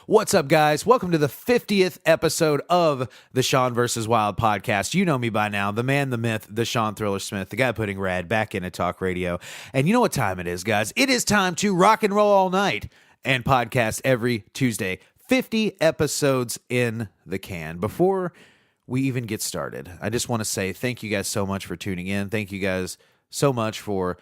What's up, guys? Welcome to the 50th episode of the Sean vs. Wild podcast. You know me by now, the man, the myth, the Sean Thriller Smith, the guy putting rad back into talk radio. And you know what time it is, guys? It is time to rock and roll all night and podcast every Tuesday. 50 episodes in the can. Before we even get started, I just want to say thank you guys so much for tuning in. Thank you guys so much for,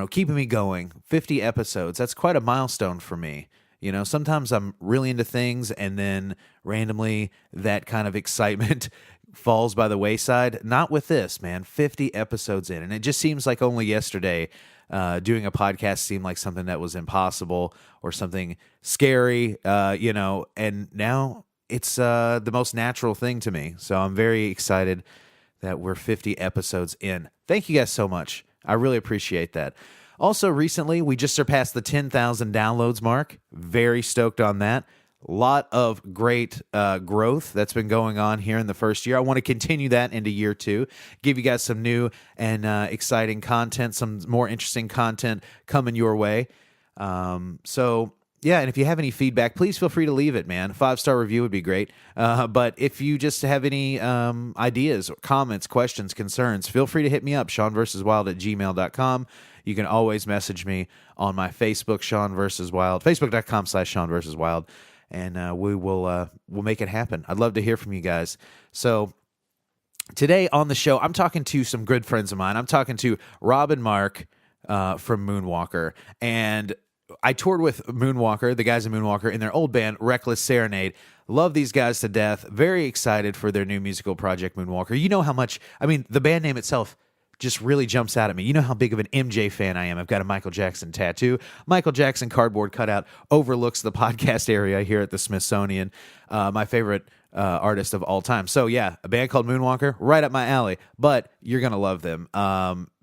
keeping me going. 50 episodes. That's quite a milestone for me. You know, sometimes I'm really into things and then randomly that kind of excitement falls by the wayside. Not with this, man. 50 episodes in. And it just seems like only yesterday doing a podcast seemed like something that was impossible or something scary, and now it's the most natural thing to me. So I'm very excited that we're 50 episodes in. Thank you guys so much. I really appreciate that. Also, recently, we just surpassed the 10,000 downloads mark. Very stoked on that. A lot of great growth that's been going on here in the first year. I want to continue that into year two, give you guys some new and exciting content, some more interesting content coming your way. Yeah, and if you have any feedback, please feel free to leave it, man. 5-star review would be great. But if you just have any ideas, comments, questions, concerns, feel free to hit me up, SeanVersusWild@gmail.com. You can always message me on my Facebook, Sean vs. Wild, Facebook.com/Sean vs. Wild, and we'll make it happen. I'd love to hear from you guys. So today on the show, I'm talking to some good friends of mine. I'm talking to Rob and Mark from Moonwalker, and I toured with Moonwalker, the guys in Moonwalker, in their old band, Reckless Serenade. Love these guys to death. Very excited for their new musical project, Moonwalker. You know how much, the band name itself just really jumps out at me. You know how big of an MJ fan I am. I've got a Michael Jackson tattoo. Michael Jackson cardboard cutout overlooks the podcast area here at the Smithsonian. My favorite artist of all time. So yeah, a band called Moonwalker, right up my alley, but you're going to love them.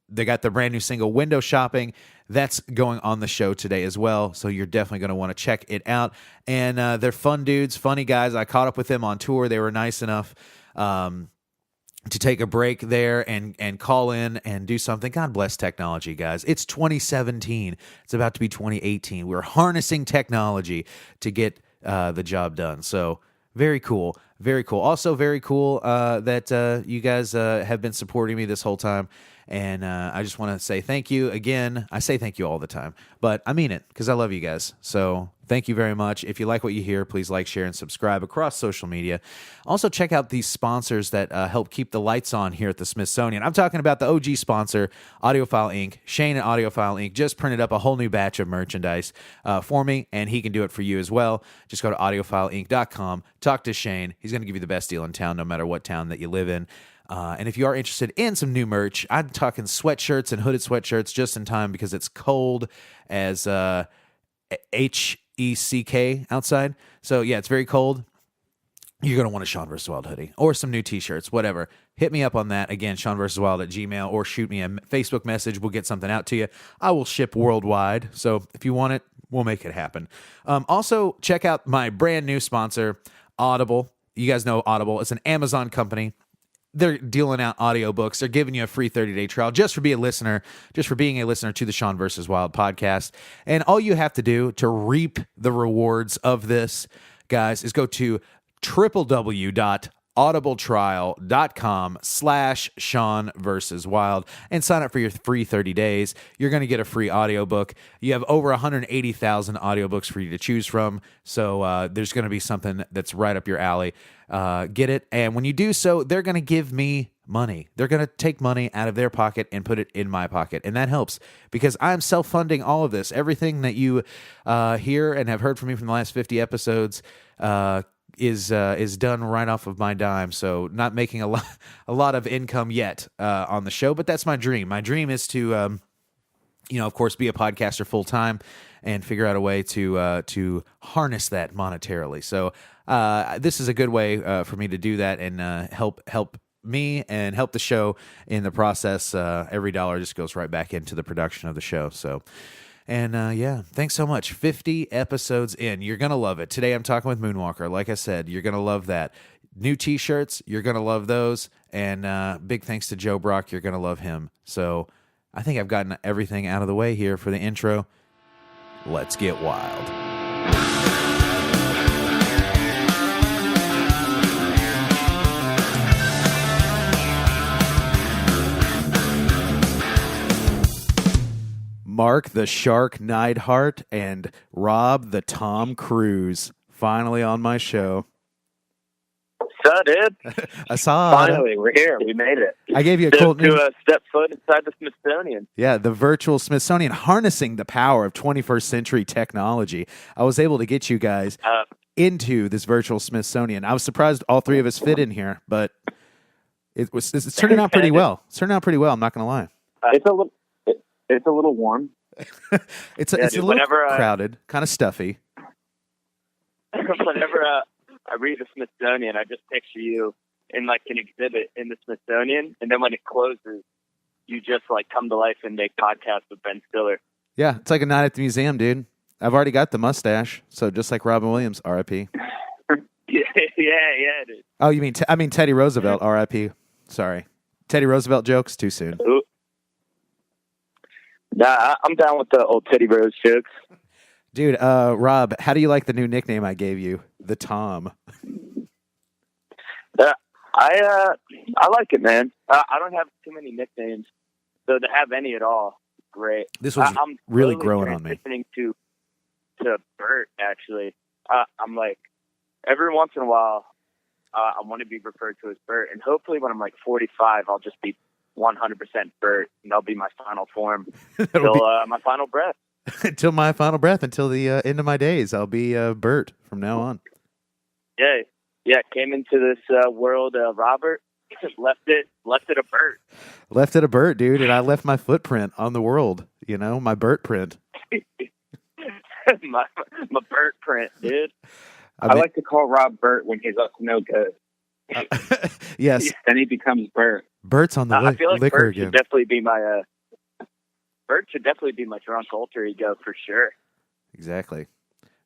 They got the brand new single, Window Shopping. That's going on the show today as well, so you're definitely going to want to check it out. And they're fun dudes, funny guys. I caught up with them on tour. They were nice enough to take a break there and call in and do something. God bless technology, guys. It's 2017. It's about to be 2018. We're harnessing technology to get the job done. So very cool. Very cool. Also very cool that you guys have been supporting me this whole time. And I just want to say thank you again. I say thank you all the time, but I mean it because I love you guys. So thank you very much. If you like what you hear, please like, share, and subscribe across social media. Also, check out these sponsors that help keep the lights on here at the Smithsonian. I'm talking about the OG sponsor, Audiophile Inc. Shane at Audiophile Inc. just printed up a whole new batch of merchandise for me, and he can do it for you as well. Just go to audiophileinc.com, talk to Shane. He's going to give you the best deal in town, no matter what town that you live in. And if you are interested in some new merch, I'm talking sweatshirts and hooded sweatshirts just in time because it's cold as HECK outside. So yeah, it's very cold. You're going to want a Sean vs. Wild hoodie or some new t-shirts, whatever. Hit me up on that. Again, SeanVersusWild@gmail.com, or shoot me a Facebook message. We'll get something out to you. I will ship worldwide. So if you want it, we'll make it happen. Also, check out my brand new sponsor, Audible. You guys know Audible. It's an Amazon company. They're dealing out audiobooks. They're giving you a free 30-day trial just for being a listener to the Sean vs. Wild podcast. And all you have to do to reap the rewards of this, guys, is go to www.audibletrial.com/Sean vs. Wild and sign up for your free 30 days. You're going to get a free audiobook. You have over 180,000 audiobooks for you to choose from. So there's going to be something that's right up your alley. Get it. And when you do so, they're going to give me money. They're going to take money out of their pocket and put it in my pocket. And that helps because I'm self-funding all of this. Everything that you hear and have heard from me from the last 50 episodes is done right off of my dime. So not making a lot of income yet on the show, but that's my dream. My dream is to, of course, be a podcaster full time and figure out a way to harness that monetarily. So this is a good way for me to do that and help me and help the show in the process. Every dollar just goes right back into the production of the show. So. And thanks so much. 50 episodes in. You're going to love it. Today I'm talking with Moonwalker. Like I said, you're going to love that. New t-shirts, you're going to love those. And big thanks to Joe Brock. You're going to love him. So I think I've gotten everything out of the way here for the intro. Let's get wild. Mark the Shark Neidhart and Rob the Tom Cruise finally on my show. So, dude. Assad. Finally, we're here. We made it. I gave you a cool news. To step foot inside the Smithsonian. Yeah, the virtual Smithsonian, harnessing the power of 21st century technology. I was able to get you guys into this virtual Smithsonian. I was surprised all three of us fit in here, but it's turning out pretty well. It's turning out pretty well. I'm not going to lie. It's a little warm. It's a little crowded, kind of stuffy. Whenever I read the Smithsonian, I just picture you in like an exhibit in the Smithsonian, and then when it closes, you just like come to life and make podcasts with Ben Stiller. Yeah, it's like a night at the museum, dude. I've already got the mustache, so just like Robin Williams, R.I.P. yeah, dude. Oh, you mean I mean Teddy Roosevelt, R.I.P. Sorry, Teddy Roosevelt jokes too soon. Ooh. Nah, I'm down with the old Teddy Rose jokes. Dude, Rob, how do you like the new nickname I gave you, the Tom? I like it, man. I don't have too many nicknames, so to have any at all, great. This one's I'm really growing on me. Listening to Bert, actually. I'm like, every once in a while, I want to be referred to as Bert, and hopefully when I'm like 45, I'll just be 100% Bert, and that'll be my final form until my final breath. Until my final breath, until the end of my days, I'll be Bert from now on. Yeah. Came into this world, Robert. left it a Bert. Left it a Bert, dude, and I left my footprint on the world. You know, my Bert print. my Bert print, dude. I like to call Rob Bert when he's up to no good. Yes. Then he becomes Bert. Bert's on the I feel like liquor Bert again. Should definitely be my Bert should definitely be my drunk alter ego for sure. Exactly.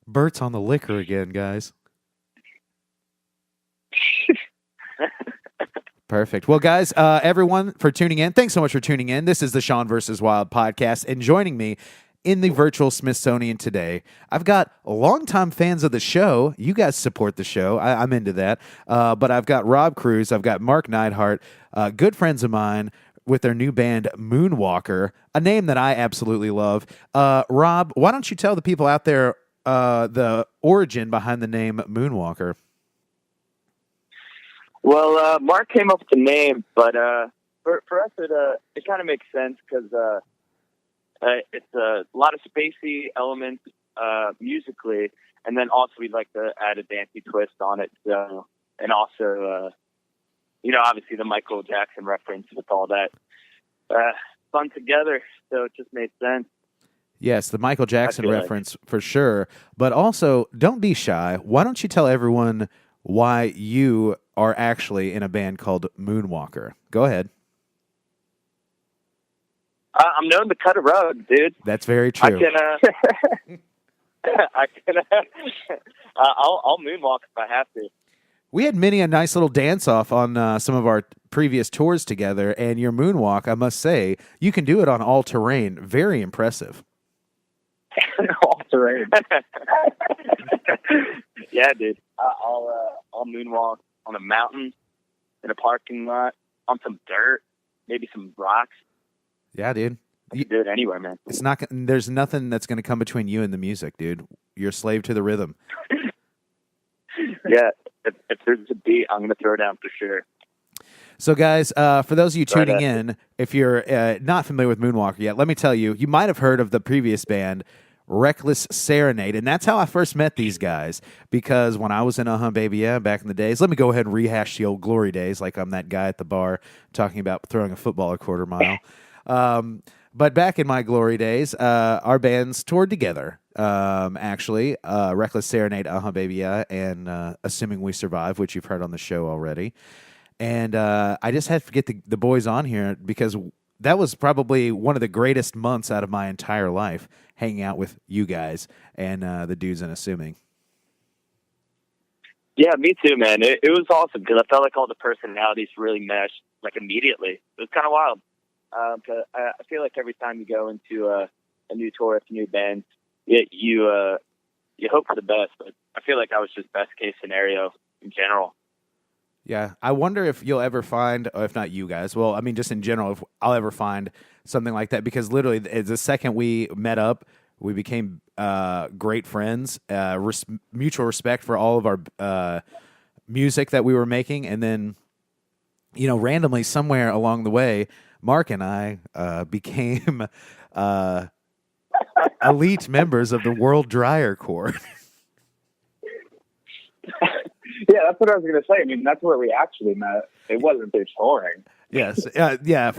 Bert's on the liquor again, guys. Perfect. Well, guys, everyone for tuning in, thanks so much for tuning in. This is the Sean vs. Wild podcast, and joining me in the virtual Smithsonian today, I've got longtime fans of the show. You guys support the show. I'm into that. But I've got Rob Cruz. I've got Mark Neidhart, good friends of mine with their new band, Moonwalker, a name that I absolutely love. Rob, why don't you tell the people out there the origin behind the name Moonwalker? Well, Mark came up with the name, but for us, it kind of makes sense because it's a lot of spacey elements musically, and then also we'd like to add a dancey twist on it. So, and also, obviously the Michael Jackson reference with all that fun together. So it just made sense. Yes, the Michael Jackson reference for sure. But also, don't be shy. Why don't you tell everyone why you are actually in a band called Moonwalker? Go ahead. I'm known to cut a rug, dude. That's very true. I'll moonwalk if I have to. We had many a nice little dance-off on some of our previous tours together, and your moonwalk, I must say, you can do it on all terrain. Very impressive. All terrain. Yeah, dude. I'll moonwalk on a mountain, in a parking lot, on some dirt, maybe some rocks. Yeah, dude. You can do it anywhere, man. It's not. There's nothing that's going to come between you and the music, dude. You're a slave to the rhythm. Yeah. If there's a beat, I'm going to throw down for sure. So, guys, for those of you tuning in, if you're not familiar with Moonwalker yet, let me tell you, you might have heard of the previous band, Reckless Serenade, and that's how I first met these guys, because when I was in Baby Yeah back in the days, let me go ahead and rehash the old glory days like I'm that guy at the bar talking about throwing a football a quarter mile. But back in my glory days, our bands toured together. Actually, Reckless Serenade, Baby Yeah, and Assuming We Survive, which you've heard on the show already. And I just had to get the boys on here because that was probably one of the greatest months out of my entire life, hanging out with you guys and the dudes in Assuming. Yeah, me too, man. It was awesome because I felt like all the personalities really meshed like immediately. It was kind of wild. I feel like every time you go into a new tour with a new band, you hope for the best, but I feel like I was just best case scenario in general. Yeah, I wonder if you'll ever find, or if not you guys, well, I mean, just in general, if I'll ever find something like that, because literally the second we met up, we became great friends, mutual respect for all of our music that we were making. And then, randomly somewhere along the way, Mark and I became elite members of the World Dryer Corps. Yeah, that's what I was going to say. I mean, that's where we actually met. It wasn't through touring. Yes. Yeah.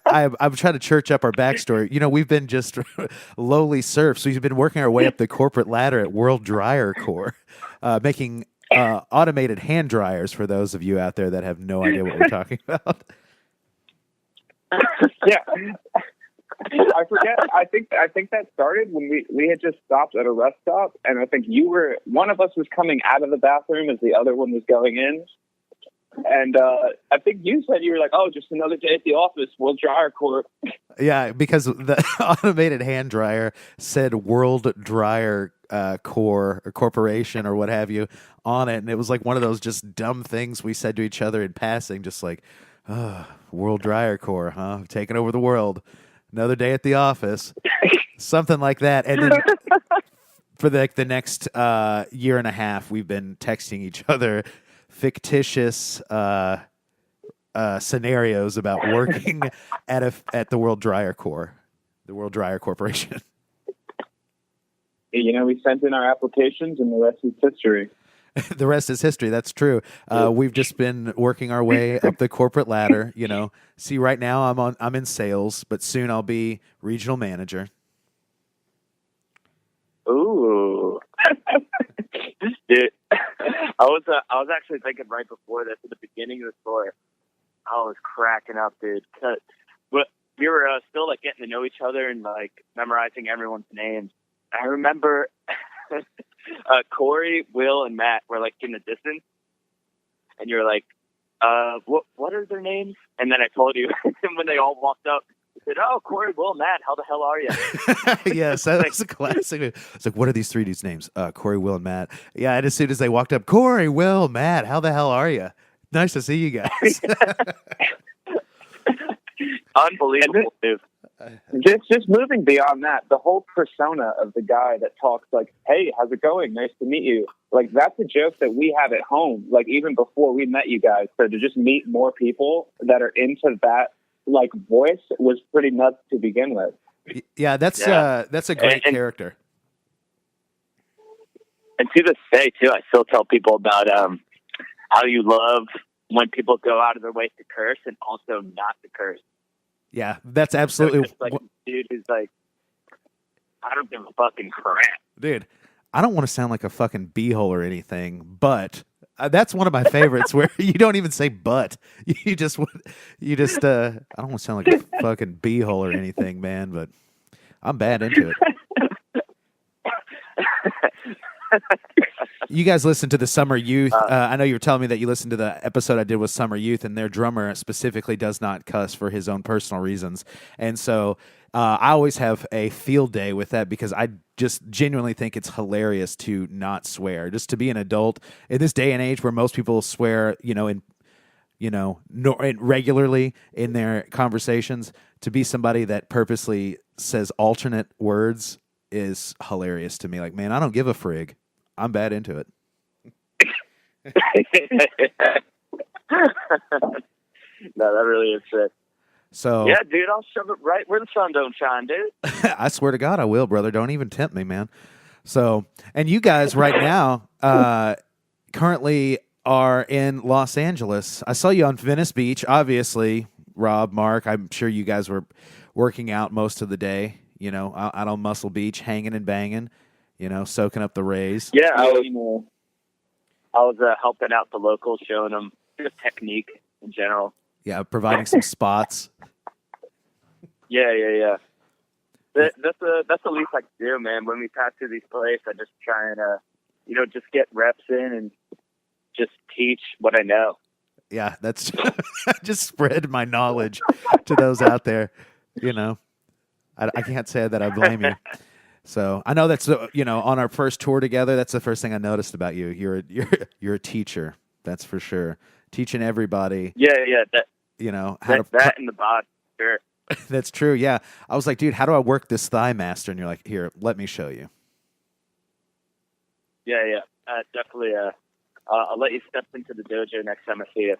I'm trying to church up our backstory. We've been just lowly serfs. We've been working our way up the corporate ladder at World Dryer Corps, making automated hand dryers for those of you out there that have no idea what we're talking about. Yeah. I forget. I think that started when we had just stopped at a rest stop, and I think one of us was coming out of the bathroom as the other one was going in. And I think you said you were like, "Oh, just another day at the office. World Dryer Corps." Yeah, because the automated hand dryer said World Dryer Corps or Corporation or what have you on it, and it was like one of those just dumb things we said to each other in passing, just like, World Dryer Corps, huh? Taking over the world. Another day at the office. Something like that. And then for the next year and a half, we've been texting each other fictitious scenarios about working at the World Dryer Corps, the World Dryer Corporation. We sent in our applications, and the rest is history. The rest is history. That's true. We've just been working our way up the corporate ladder. See, right now I'm in sales, but soon I'll be regional manager. Ooh, dude, I was actually thinking right before this, at the beginning of the story, I was cracking up, dude. But we were still like getting to know each other and like memorizing everyone's names. I remember. Corey, Will, and Matt were like in the distance, and you're like, what are their names? And then I told you, and when they all walked up, I said, "Oh, Corey, Will, Matt, how the hell are you?" Yes, that was a classic. It's like, what are these three dudes' names? Corey, Will, and Matt. Yeah, and as soon as they walked up, Corey, Will, Matt, how the hell are you? Nice to see you guys. Unbelievable, dude. Just moving beyond that, the whole persona of the guy that talks like, "Hey, how's it going? Nice to meet you." Like, that's a joke that we have at home, like even before we met you guys. So to just meet more people that are into that like voice was pretty nuts to begin with. Yeah, that's a great character. And to this day too, I still tell people about how you love when people go out of their way to curse and also not to curse. Yeah, that's absolutely like a dude who's like, I don't give a fucking crap. Dude, I don't want to sound like a fucking beehole or anything, but that's one of my favorites where you don't even say but. You just I don't want to sound like a fucking beehole or anything, man, but I'm bad into it. You guys listen to the Summer Youth. I know you were telling me that you listened to the episode I did with Summer Youth, and their drummer specifically does not cuss for his own personal reasons. And so I always have a field day with that because I just genuinely think it's hilarious to not swear, just to be an adult in this day and age where most people swear, regularly in their conversations. To be somebody that purposely says alternate words is hilarious to me. Like, man, I don't give a frig. I'm bad into it. No, that really is sick. So yeah, dude, I'll shove it right where the sun don't shine, dude. I swear to God, I will, brother. Don't even tempt me, man. So, and you guys right now currently are in Los Angeles. I saw you on Venice Beach, obviously, Rob, Mark. I'm sure you guys were working out most of the day, out on Muscle Beach, hanging and banging. Soaking up the rays. Yeah, I was helping out the locals, showing them just technique in general. Yeah, providing some spots. Yeah. That's the least I can do, man. When we pass through these places, I just try and, just get reps in and just teach what I know. Yeah, that's just spread my knowledge to those out there. I can't say that I blame you. So I know that's on our first tour together. That's the first thing I noticed about you. You're a teacher. That's for sure. Teaching everybody. Yeah. How to that in the body. Sure. That's true. Yeah. I was like, dude, how do I work this thigh master? And you're like, here, let me show you. Yeah. Definitely. I'll let you step into the dojo next time I see you.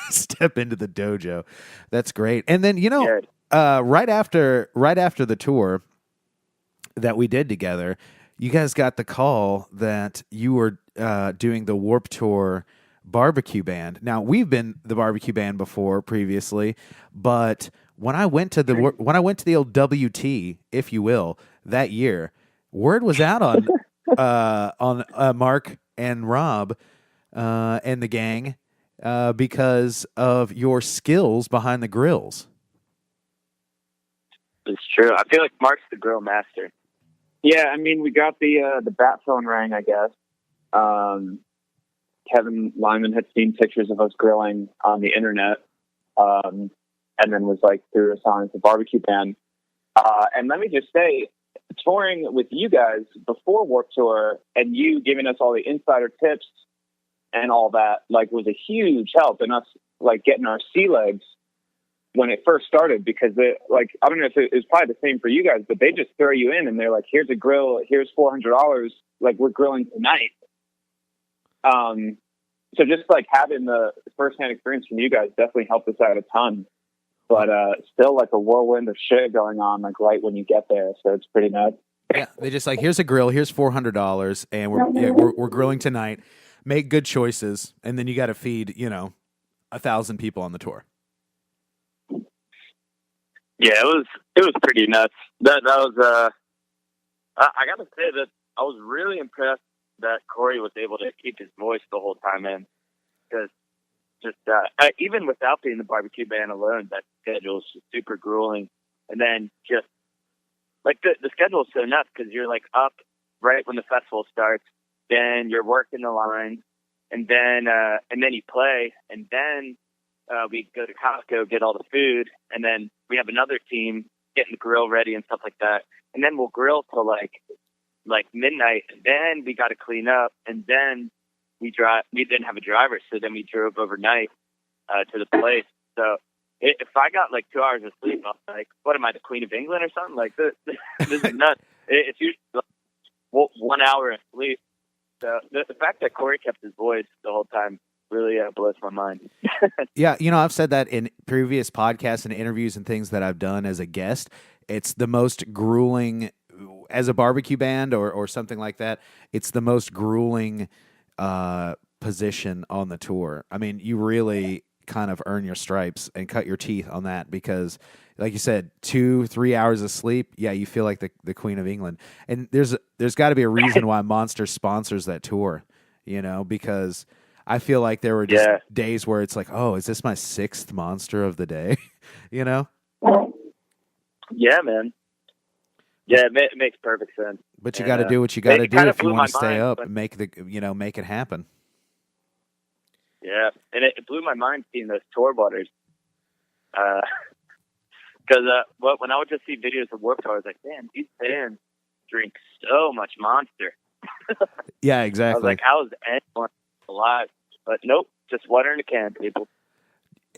Step into the dojo. That's great. And then, Yeah. right after the tour that we did together, you guys got the call that you were doing the Warped Tour barbecue band. Now, we've been the barbecue band before previously, but when I went to the old WT, if you will, that year, word was out on Mark and Rob and the gang because of your skills behind the grills. It's true. I feel like Mark's the grill master. Yeah, I mean, we got the bat phone rang, I guess. Kevin Lyman had seen pictures of us grilling on the internet, and then was like, threw us on as a barbecue band. And let me just say, touring with you guys before Warped Tour and you giving us all the insider tips and all that, like, was a huge help in us, like, getting our sea legs when it first started, because I don't know if it was probably the same for you guys, but they just throw you in and they're like, here's a grill, here's $400, like, we're grilling tonight. So just like having the firsthand experience from you guys definitely helped us out a ton, but still like a whirlwind of shit going on, like, right when you get there. So it's pretty nuts. Yeah, they just like, here's a grill, here's $400, and we're grilling tonight. Make good choices, and then you got to feed 1,000 people on the tour. Yeah, it was pretty nuts. That was I got to say that I was really impressed that Corey was able to keep his voice the whole time in, because just even without being the barbecue band alone, that schedule is just super grueling. And then just like the schedule is so nuts, because you're like up right when the festival starts, then you're working the line, and then you play, and then we go to Costco, get all the food, and then we have another team getting the grill ready and stuff like that. And then we'll grill till like midnight, and then we got to clean up, and then we didn't have a driver, so then we drove overnight to the place. So if I got like 2 hours of sleep, I was like, what am I, the Queen of England or something? Like, this is nuts. It's usually like 1 hour of sleep. So the fact that Corey kept his voice the whole time really blows my mind. Yeah, I've said that in previous podcasts and interviews and things that I've done as a guest. It's the most grueling, as a barbecue band or something like that, it's the most grueling position on the tour. I mean, you really kind of earn your stripes and cut your teeth on that, because like you said, 2-3 hours of sleep, yeah, you feel like the Queen of England. And there's got to be a reason why Monster sponsors that tour, because I feel like there were just days where it's like, oh, is this my 6th Monster of the day? Yeah, man. Yeah, it makes perfect sense. But you got to do what you got to do if you want to stay up and make it happen. Yeah, and it blew my mind seeing those tour waters. Because when I would just see videos of Warped Tour, I was like, man, these fans drink so much Monster. Yeah, exactly. I was like, how is anyone alive? But nope, just water in a can, people.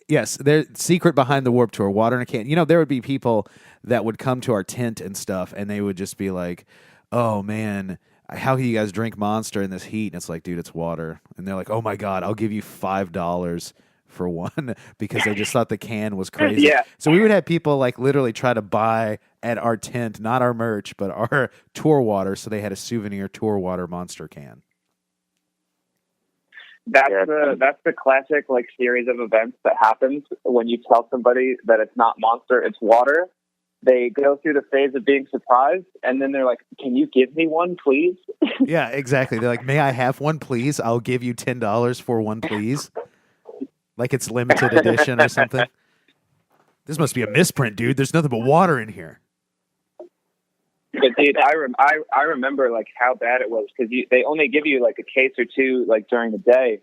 Yes, there's secret behind the Warped Tour, water in a can. There would be people that would come to our tent and stuff, and they would just be like, oh, man, how can you guys drink Monster in this heat? And it's like, dude, it's water. And they're like, oh, my God, I'll give you $5 for one, because they just thought the can was crazy. Yeah. So we would have people like literally try to buy at our tent, not our merch, but our tour water, so they had a souvenir tour water Monster can. That's the classic like series of events that happens when you tell somebody that it's not Monster, it's water. They go through the phase of being surprised, and then they're like, "Can you give me one, please?" Yeah, exactly. They're like, "May I have one, please? I'll give you $10 for one, please." Like it's limited edition or something. This must be a misprint, dude. There's nothing but water in here. But dude, I remember like how bad it was, because they only give you like a case or two like during the day,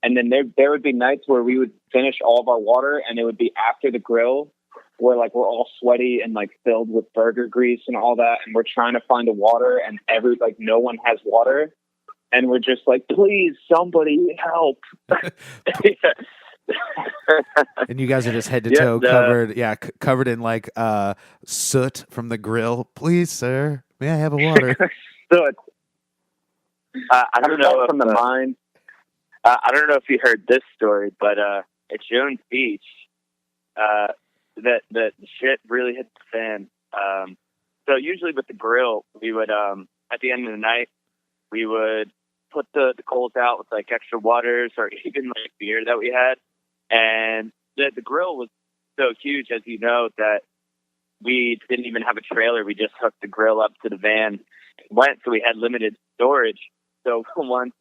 and then there would be nights where we would finish all of our water, and it would be after the grill, where like we're all sweaty and like filled with burger grease and all that, and we're trying to find a water, and no one has water, and we're just like, please, somebody help. And you guys are just head to Yeah, toe covered in like soot from the grill. Please, sir, may I have a water? So it's I don't know from the mine. I don't know if you heard this story, but at Jones Beach, the shit really hit the fan. So usually with the grill, we would at the end of the night, we would put the coals out with like extra waters or even like beer that we had, and the grill was so huge, as you know, that we didn't even have a trailer. We just hooked the grill up to the van, so we had limited storage. So once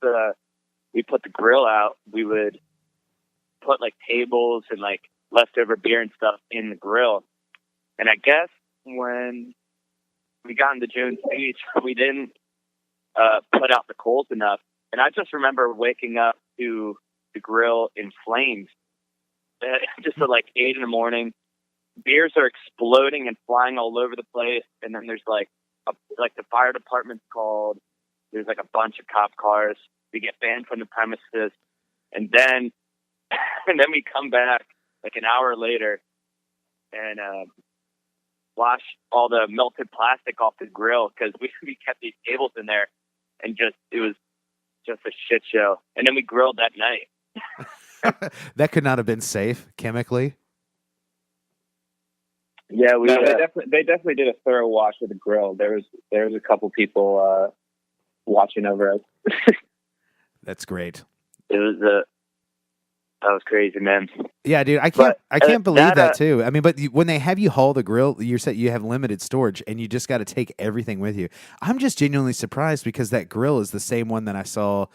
we put the grill out, we would put like tables and like leftover beer and stuff in the grill. And I guess when we got into Jones Beach, we didn't put out the coals enough. And I just remember waking up to the grill in flames. Just at like 8 a.m. Beers are exploding and flying all over the place. And then there's like the fire department's called. There's like a bunch of cop cars. We get banned from the premises. And then we come back like an hour later and wash all the melted plastic off the grill because we kept these tables in there, and it was just a shit show. And then we grilled that night. That could not have been safe chemically. Yeah, they definitely did a thorough wash of the grill. There was a couple people watching over us. That's great. It was that was crazy, man. Yeah, dude, I can't believe that too. I mean, but when they have you haul the grill, you said you have limited storage and you just got to take everything with you. I'm just genuinely surprised because that grill is the same one that I saw,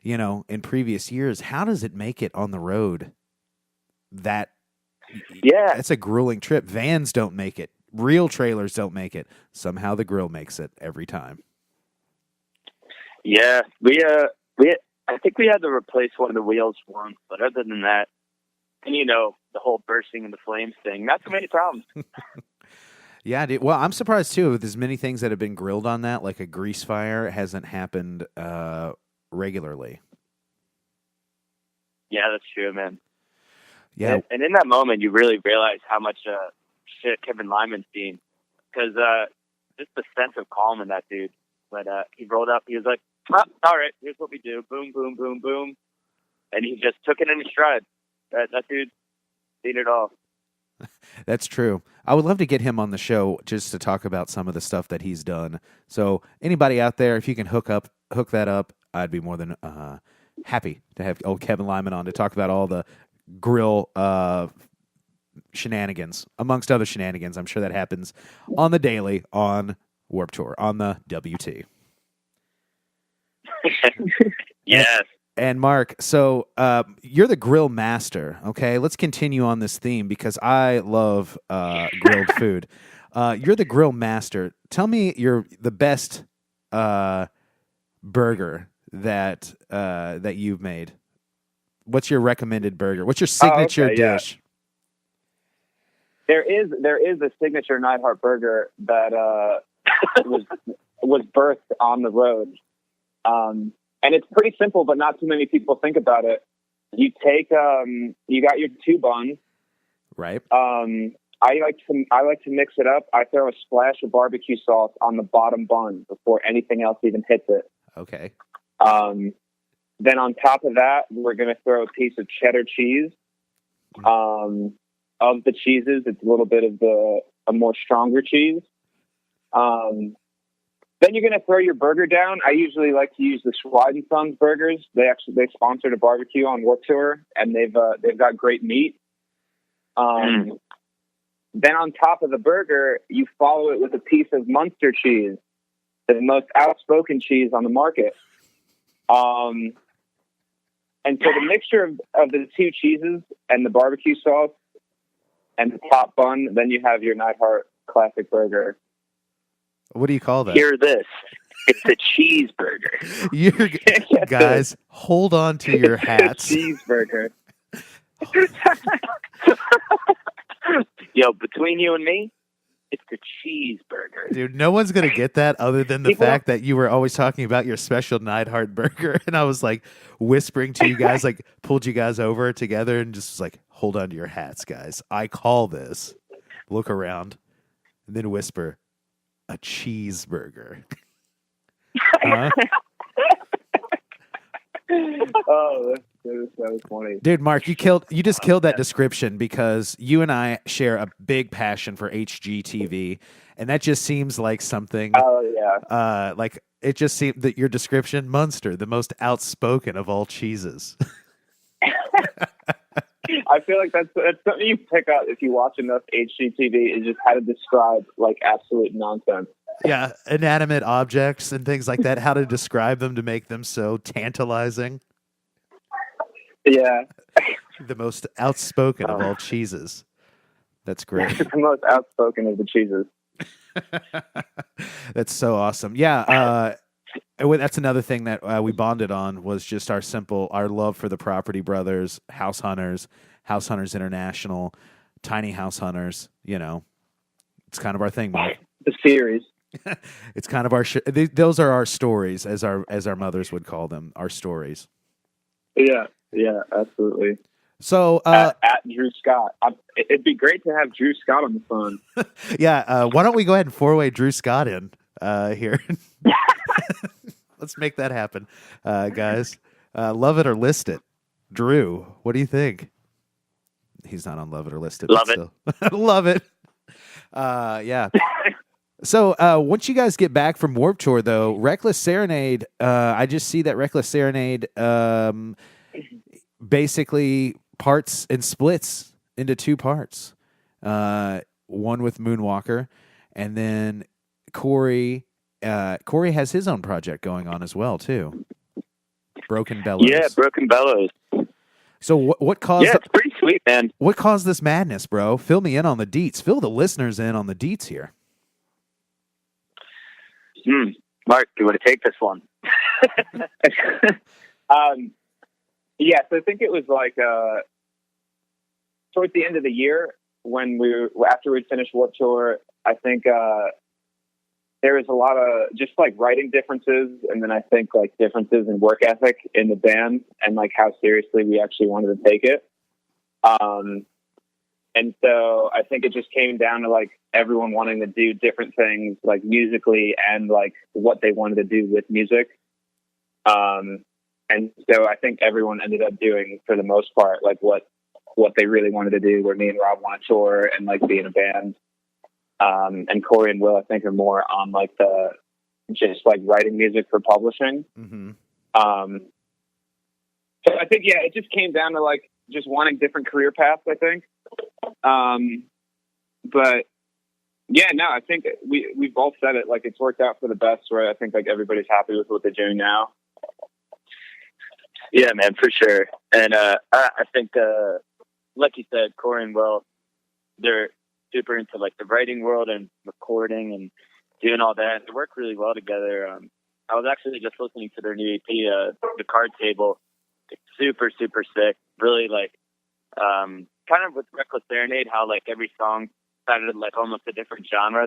in previous years. How does it make it on the road? It's a grueling trip. Vans don't make it. Real trailers don't make it. Somehow the grill makes it every time. Yeah, I think we had to replace one of the wheels once, but other than that, and the whole bursting in the flames thing, not too many problems. Yeah, dude. Well, I'm surprised too. There's many things that have been grilled on that, like a grease fire, hasn't happened regularly. Yeah, that's true, man. Yeah, and in that moment, you really realize how much shit Kevin Lyman's seen, because just the sense of calm in that dude. But he rolled up, he was like, all right, here's what we do. Boom, boom, boom, boom. And he just took it in his stride. That dude seen it all. That's true. I would love to get him on the show just to talk about some of the stuff that he's done. So anybody out there, if you can hook that up, I'd be more than happy to have old Kevin Lyman on to talk about all the grill shenanigans, amongst other shenanigans. I'm sure that happens on the daily on Warped Tour, on the WT. Yes. And Mark, so you're the grill master, okay? Let's continue on this theme because I love grilled food. You're the grill master. Tell me the best burger that you've made. What's your recommended burger? What's your signature dish? There is a signature Neidhart burger that was birthed on the road. And it's pretty simple, but not too many people think about it. You take, you got your 2 buns. Right. I like to mix it up. I throw a splash of barbecue sauce on the bottom bun before anything else even hits it. Okay. Then on top of that, we're going to throw a piece of cheddar cheese. Of the cheeses, it's a little bit of a more stronger cheese. Then you're going to throw your burger down. I usually like to use the Schweid & Sons burgers. They sponsored a barbecue on Warped Tour, and they've got great meat. Then on top of the burger, you follow it with a piece of Munster cheese, the most outspoken cheese on the market. And so the mixture of the 2 cheeses and the barbecue sauce and the top bun, then you have your Neidhart classic burger. What do you call that? Hear this. It's a cheeseburger. Guys, hold on to your hats. Cheeseburger. Yo, between you and me, It's the cheeseburger. Dude, no one's going to get that other than the People fact that you were always talking about your special Neidhart burger. And I was like whispering to you guys, like pulled you guys over together and just was like, hold on to your hats, guys. I call this. Look around and then whisper, a cheeseburger. Huh? Oh, that was funny. Dude, Mark, you just killed that description because you and I share a big passion for HGTV, and that just seems like something. Oh yeah. Like it just seemed that your description, Munster, the most outspoken of all cheeses. I feel like that's something you pick up if you watch enough HGTV. Is just how to describe like absolute nonsense. Yeah, inanimate objects and things like that. How to describe them to make them so tantalizing. Yeah. The most outspoken of all cheeses. That's great. The most outspoken of the cheeses. That's so awesome. Yeah. That's another thing that we bonded on was just our love for the Property Brothers, House Hunters International, Tiny House Hunters. You know, it's kind of our thing, Mark. The series. It's kind of our. Those are our stories, as our mothers would call them, our stories. Yeah. Yeah. Absolutely. So at Drew Scott, it'd be great to have Drew Scott on the phone. Yeah. Why don't we go ahead and four-way Drew Scott in here? Let's make that happen, guys. Love it or list it. Drew, what do you think? He's not on Love It or List It. Love it. Love it. Yeah. So once you guys get back from Warped Tour, though, Reckless Serenade, I just see that Reckless Serenade basically parts and splits into two parts. One with Moonwalker, and then Corey has his own project going on as well, too. Broken Bellows. Yeah, Broken Bellows. So what caused? Yeah, it's pretty sweet, man. What caused this madness, bro? Fill me in on the deets. Fill the listeners in on the deets here. Mark, do you want to take this one? Yeah, so I think it was like towards the end of the year after we'd finished Warped Tour. I think there was a lot of just like writing differences, and then I think like differences in work ethic in the band and like how seriously we actually wanted to take it. And so I think it just came down to like everyone wanting to do different things, like musically and like what they wanted to do with music. And so I think everyone ended up doing, for the most part, like what they really wanted to do, where me and Rob want to tour and like be in a band. And Corey and Will, I think, are more on like the just like writing music for publishing. Mm-hmm. So I think, yeah, it just came down to like just wanting different career paths, I think. But yeah, no, I think we both said it, like it's worked out for the best, where I think like everybody's happy with what they're doing now. Yeah, man, for sure. And I think, like you said, Corey and Will, they're super into like the writing world and recording and doing all that. They work really well together. I was actually just listening to their new EP, The Card Table. It's super, super sick. Really like, kind of with Reckless Serenade, how like every song sounded like almost a different genre.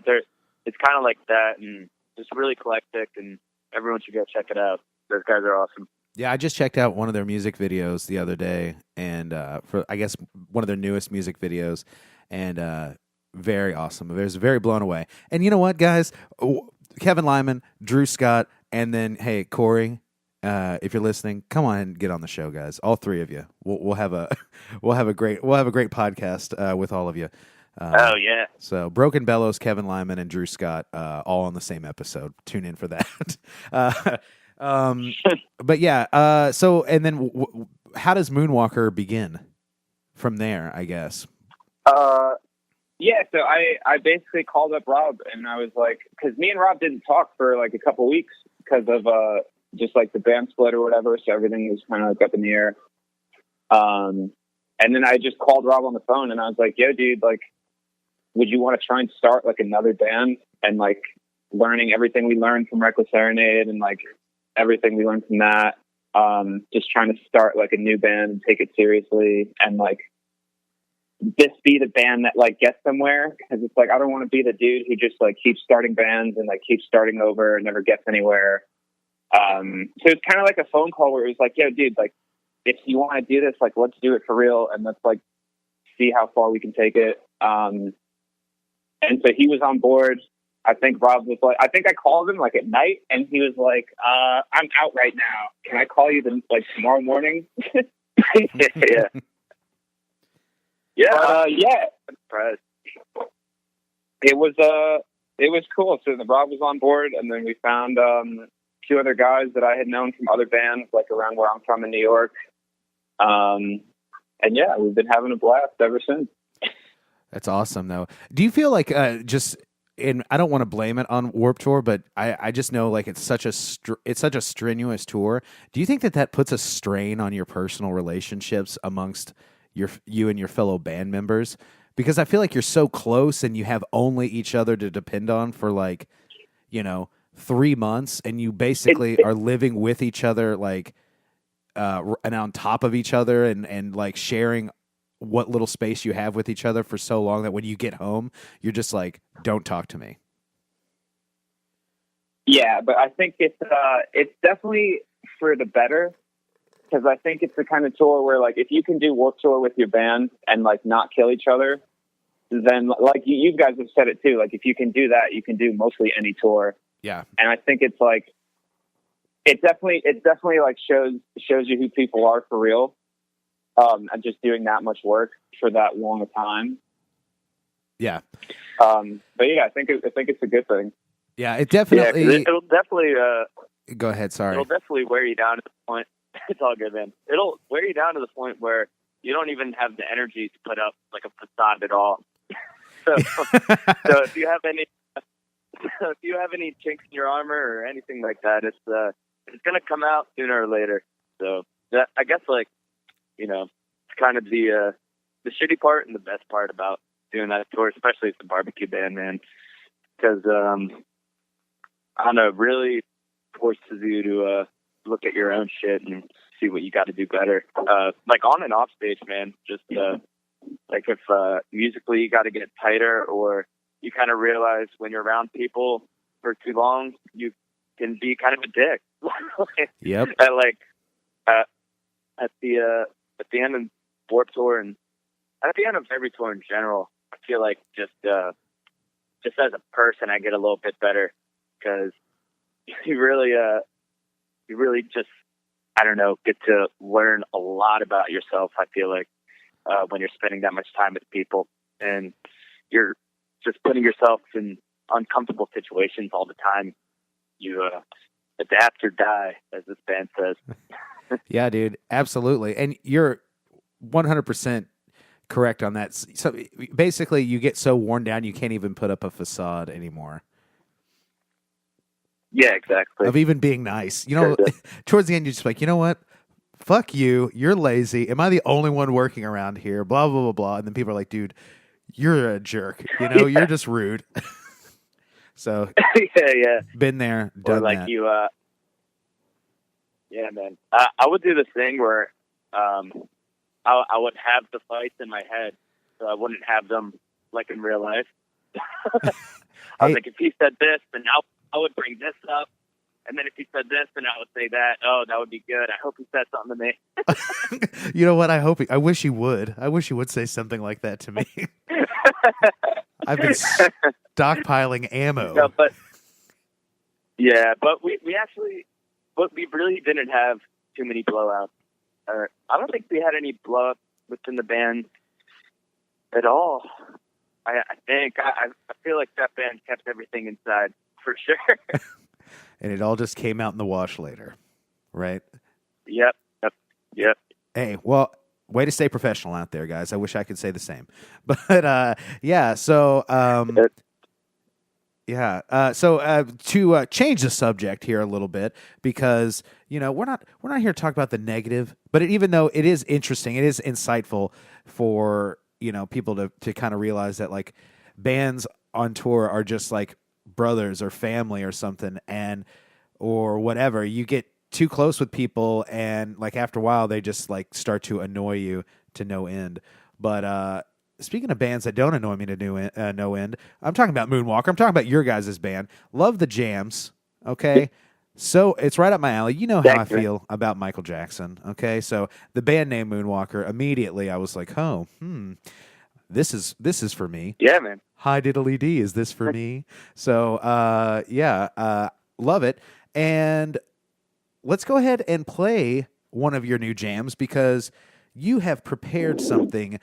It's kind of like that, and just really eclectic, and everyone should go check it out. Those guys are awesome. Yeah, I just checked out one of their music videos the other day, and for I guess one of their newest music videos, and very awesome. I was very blown away. And you know what, guys? Kevin Lyman, Drew Scott, and then hey Corey, if you're listening, come on and get on the show, guys. All three of you. We'll have a great podcast with all of you. Oh yeah. So Broken Bellows, Kevin Lyman, and Drew Scott, all on the same episode. Tune in for that. But yeah, so, and then how does Moonwalker begin from there, I guess? Yeah, so I basically called up Rob, and I was like, because me and Rob didn't talk for like a couple weeks because of just like the band split or whatever, so everything was kind of like up in the air. And then I just called Rob on the phone, and I was like, yo, dude, like, would you want to try and start like another band, and like learning everything we learned from Reckless Serenade and like everything we learned from that, just trying to start like a new band and take it seriously and like this be the band that like gets somewhere, because it's like I don't want to be the dude who just like keeps starting bands and like keeps starting over and never gets anywhere. So it's kind of like a phone call where it was like, yo, dude, like if you want to do this, like let's do it for real and let's like see how far we can take it. And so he was on board. I think Rob was like, I think I called him like at night and he was like, I'm out right now. Can I call you tomorrow morning? Yeah. Yeah. Yeah. Surprised. It was cool. So Rob was on board, and then we found two other guys that I had known from other bands, like around where I'm from in New York. And yeah, we've been having a blast ever since. That's awesome, though. Do you feel like and I don't want to blame it on Warped Tour, but I just know like it's such a strenuous tour. Do you think that puts a strain on your personal relationships amongst you and your fellow band members? Because I feel like you're so close and you have only each other to depend on for 3 months, and you basically are living with each other, like and on top of each other, and like sharing what little space you have with each other for so long that when you get home, you're just like, don't talk to me. Yeah, but I think it's definitely for the better, because I think it's the kind of tour where like if you can do Warped Tour with your band and like not kill each other, then like you guys have said it too. Like if you can do that, you can do mostly any tour. Yeah, and I think it's like it definitely like shows you who people are for real. And just doing that much work for that long a time. Yeah. But yeah, I think it's a good thing. Yeah, it definitely. Yeah, it'll definitely. Go ahead. Sorry. It'll definitely wear you down to the point. It's all good, man. It'll wear you down to the point where you don't even have the energy to put up like a facade at all. So if you have any chinks in your armor or anything like that, it's gonna come out sooner or later. So that, I guess, like, it's kind of the shitty part and the best part about doing that tour, especially as a barbecue band, man, because I don't know, it really forces you to look at your own shit and see what you got to do better. Like on and off stage, man, just like if musically you got to get tighter, or you kind of realize when you're around people for too long, you can be kind of a dick. Yep. At the end of Warped Tour, and at the end of every tour in general, I feel like just as a person, I get a little bit better, because you really just, I don't know, get to learn a lot about yourself. I feel like when you're spending that much time with people and you're just putting yourself in uncomfortable situations all the time, you adapt or die, as this band says. Yeah, dude, absolutely. And you're 100% correct on that. So basically, you get so worn down, you can't even put up a facade anymore. Yeah, exactly. Of even being nice. Towards the end, you're just like, you know what? Fuck you. You're lazy. Am I the only one working around here? Blah, blah, blah, blah. And then people are like, dude, you're a jerk. You're just rude. So, yeah. Been there, done or like that. Yeah, man. I would do this thing where I would have the fights in my head, so I wouldn't have them like in real life. I was like, if he said this, then I would bring this up. And then if he said this, then I would say that. Oh, that would be good. I hope he said something to me. You know what? I wish he would. I wish he would say something like that to me. I've been stockpiling ammo. No, but we really didn't have too many blowouts. I don't think we had any blowups within the band at all. I think I feel like that band kept everything inside for sure. And it all just came out in the wash later, right? Yep. Hey, well, way to stay professional out there, guys. I wish I could say the same. But yeah, so to change the subject here a little bit, because we're not here to talk about the negative, but even though it is interesting, it is insightful for people to kind of realize that like bands on tour are just like brothers or family or something, or whatever. You get too close with people, and like after a while they just like start to annoy you to no end. But speaking of bands that don't annoy me to no end, I'm talking about Moonwalker. I'm talking about your guys' band. Love the jams. Okay. So it's right up my alley. You know how I feel about Michael Jackson. Okay. So the band name Moonwalker, immediately I was like, oh, this is for me. Yeah, man. Hi diddly dee, is this for me? So love it. And let's go ahead and play one of your new jams, because you have prepared something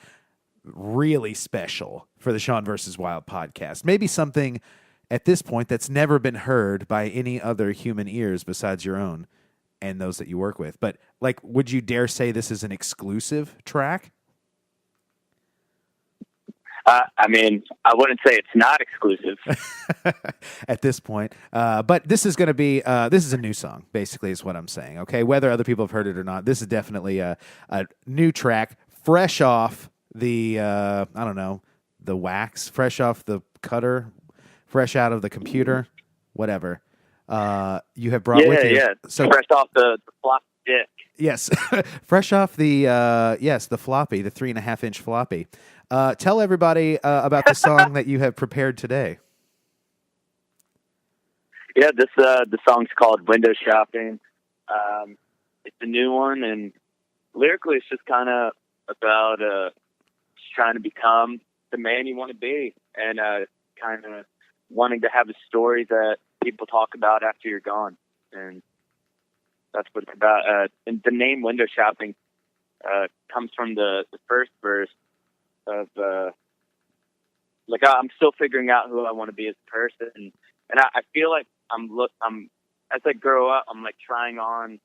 really special for the Sean vs. Wild podcast. Maybe something at this point that's never been heard by any other human ears besides your own and those that you work with. But like, would you dare say this is an exclusive track? I mean, I wouldn't say it's not exclusive at this point, but this is going to be this is a new song, basically, is what I'm saying. Okay, whether other people have heard it or not, this is definitely a new track, fresh off the I don't know, the wax, fresh off the cutter, fresh out of the computer, whatever. You have brought with you, so fresh off the floppy disk. Yes, fresh off the the floppy, the 3.5-inch floppy. Tell everybody about the song that you have prepared today. Yeah, the song's called Window Shopping. It's a new one, and lyrically it's just kind of about just trying to become the man you want to be, and kind of wanting to have a story that people talk about after you're gone. And that's what it's about. And the name Window Shopping comes from the first verse of like I'm still figuring out who I want to be as a person, and I feel like I'm as I grow up, I'm like trying on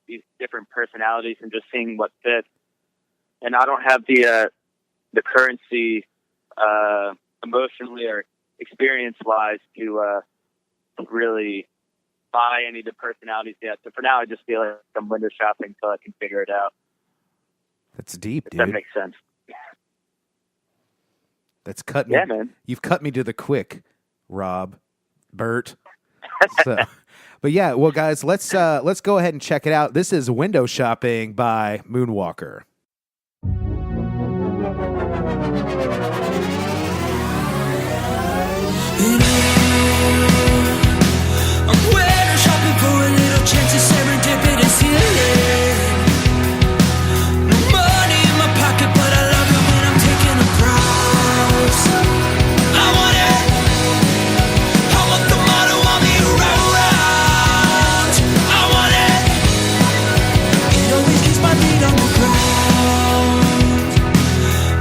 these different personalities and just seeing what fits. And I don't have the currency emotionally or experience wise to really buy any of the personalities yet. So for now, I just feel like I'm window shopping until I can figure it out. That's deep, dude. That makes sense. That's cut me. Yeah, man. You've cut me to the quick, Rob, Bert. So, but yeah, well, guys, let's go ahead and check it out. This is Window Shopping by Moonwalker. I'm window shopping for a little chance of serendipity. No money in my pocket, but I love it when I'm taking a browse. I want it. I want the model on me around. I want it. It always keeps my feet on the ground.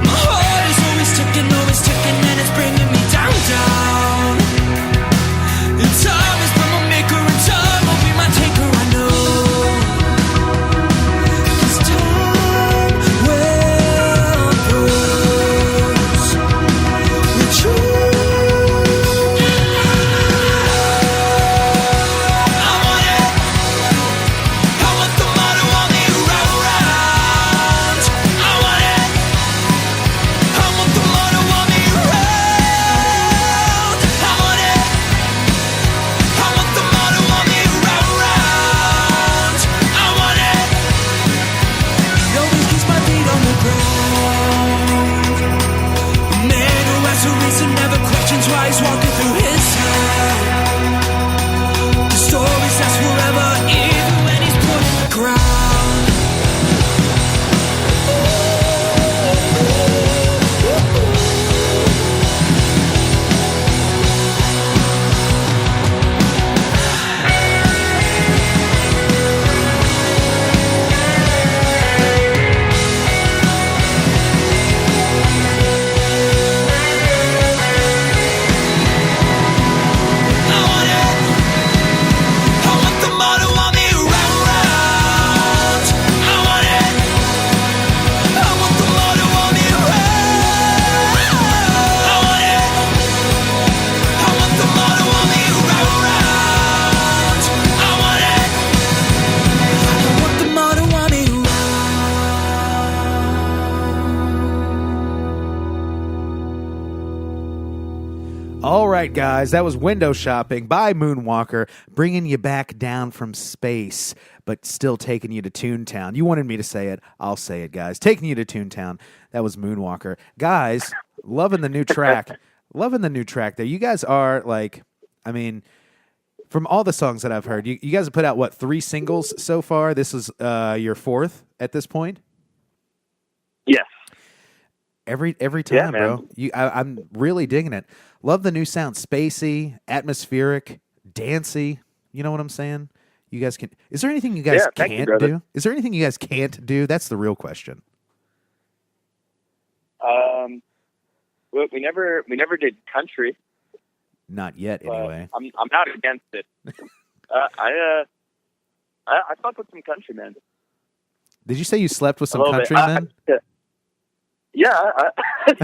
My heart is always ticking, and it's bringing me down, down. right, guys, that was Window Shopping by Moonwalker, bringing you back down from space, but still taking you to Toontown. You wanted me to say it. I'll say it, guys. Taking you to Toontown. That was Moonwalker. Guys, loving the new track. Loving the new track there. You guys are like, I mean, from all the songs that I've heard, you guys have put out, what, 3 singles so far? This is your 4th at this point? Yes. Every time, Yeah, bro. I'm really digging it. Love the new sound. Spacey, atmospheric, dancey. You know what I'm saying? You guys can. Is there anything you guys can't do? Is there anything you guys can't do? That's the real question. We never did country. Not yet, anyway. I'm not against it. I fuck with some country, man. Did you say you slept with some countrymen? Yeah,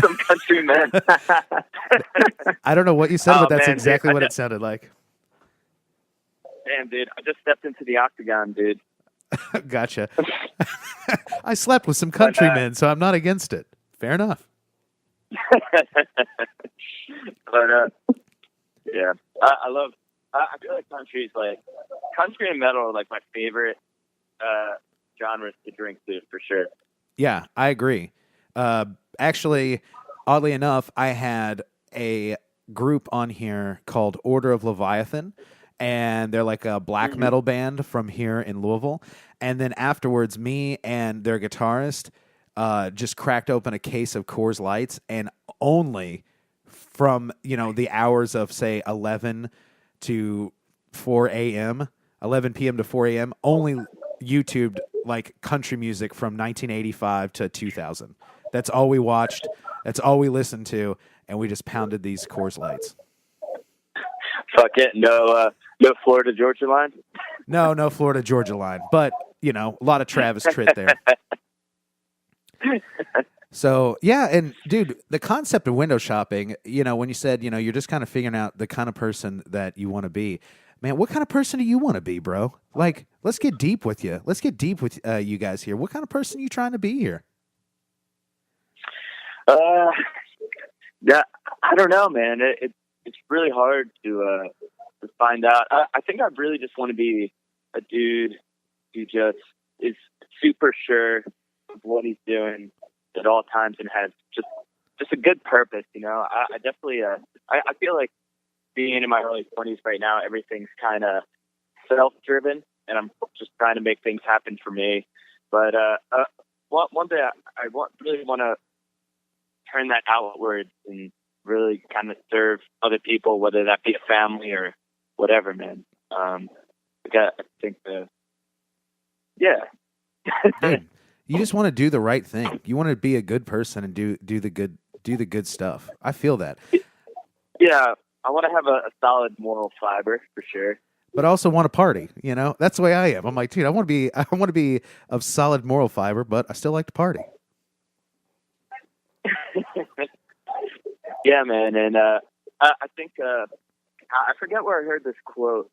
some country men. I don't know what you said, but that's exactly what it sounded like. Damn, dude. I just stepped into the octagon, dude. Gotcha. I slept with some countrymen, so I'm not against it. Fair enough. But, yeah. I feel like country and metal are like my favorite genres to drink to, for sure. Yeah, I agree. Actually, oddly enough, I had a group on here called Order of Leviathan, and they're like a black metal band from here in Louisville. And then afterwards, me and their guitarist just cracked open a case of Coors Lights, and only from, the hours of, say, 11 to 4 a.m., 11 p.m. to 4 a.m., only YouTubed like country music from 1985 to 2000. That's all we watched. That's all we listened to, and we just pounded these Coors Lights. Fuck it, no Florida Georgia line. No Florida Georgia line, but a lot of Travis Tritt there. So yeah, and dude, the concept of window shopping. When you said you're just kind of figuring out the kind of person that you want to be. Man, what kind of person do you want to be, bro? Like, let's get deep with you. Let's get deep with you guys here. What kind of person are you trying to be here? Yeah, I don't know, man. It's really hard to find out. I think I really just want to be a dude who just is super sure of what he's doing at all times and has just a good purpose. I definitely I feel like being in my early 20s right now, everything's kind of self-driven, and I'm just trying to make things happen for me. But one day I really want to turn that outward and really kind of serve other people, whether that be a family or whatever, man. I think yeah. Dude, you just want to do the right thing. You want to be a good person and do the good stuff. I feel that. Yeah, I want to have a solid moral fiber for sure. But I also want to party. That's the way I am. I'm like, dude, I want to be of solid moral fiber, but I still like to party. Yeah, man, and I think I forget where I heard this quote,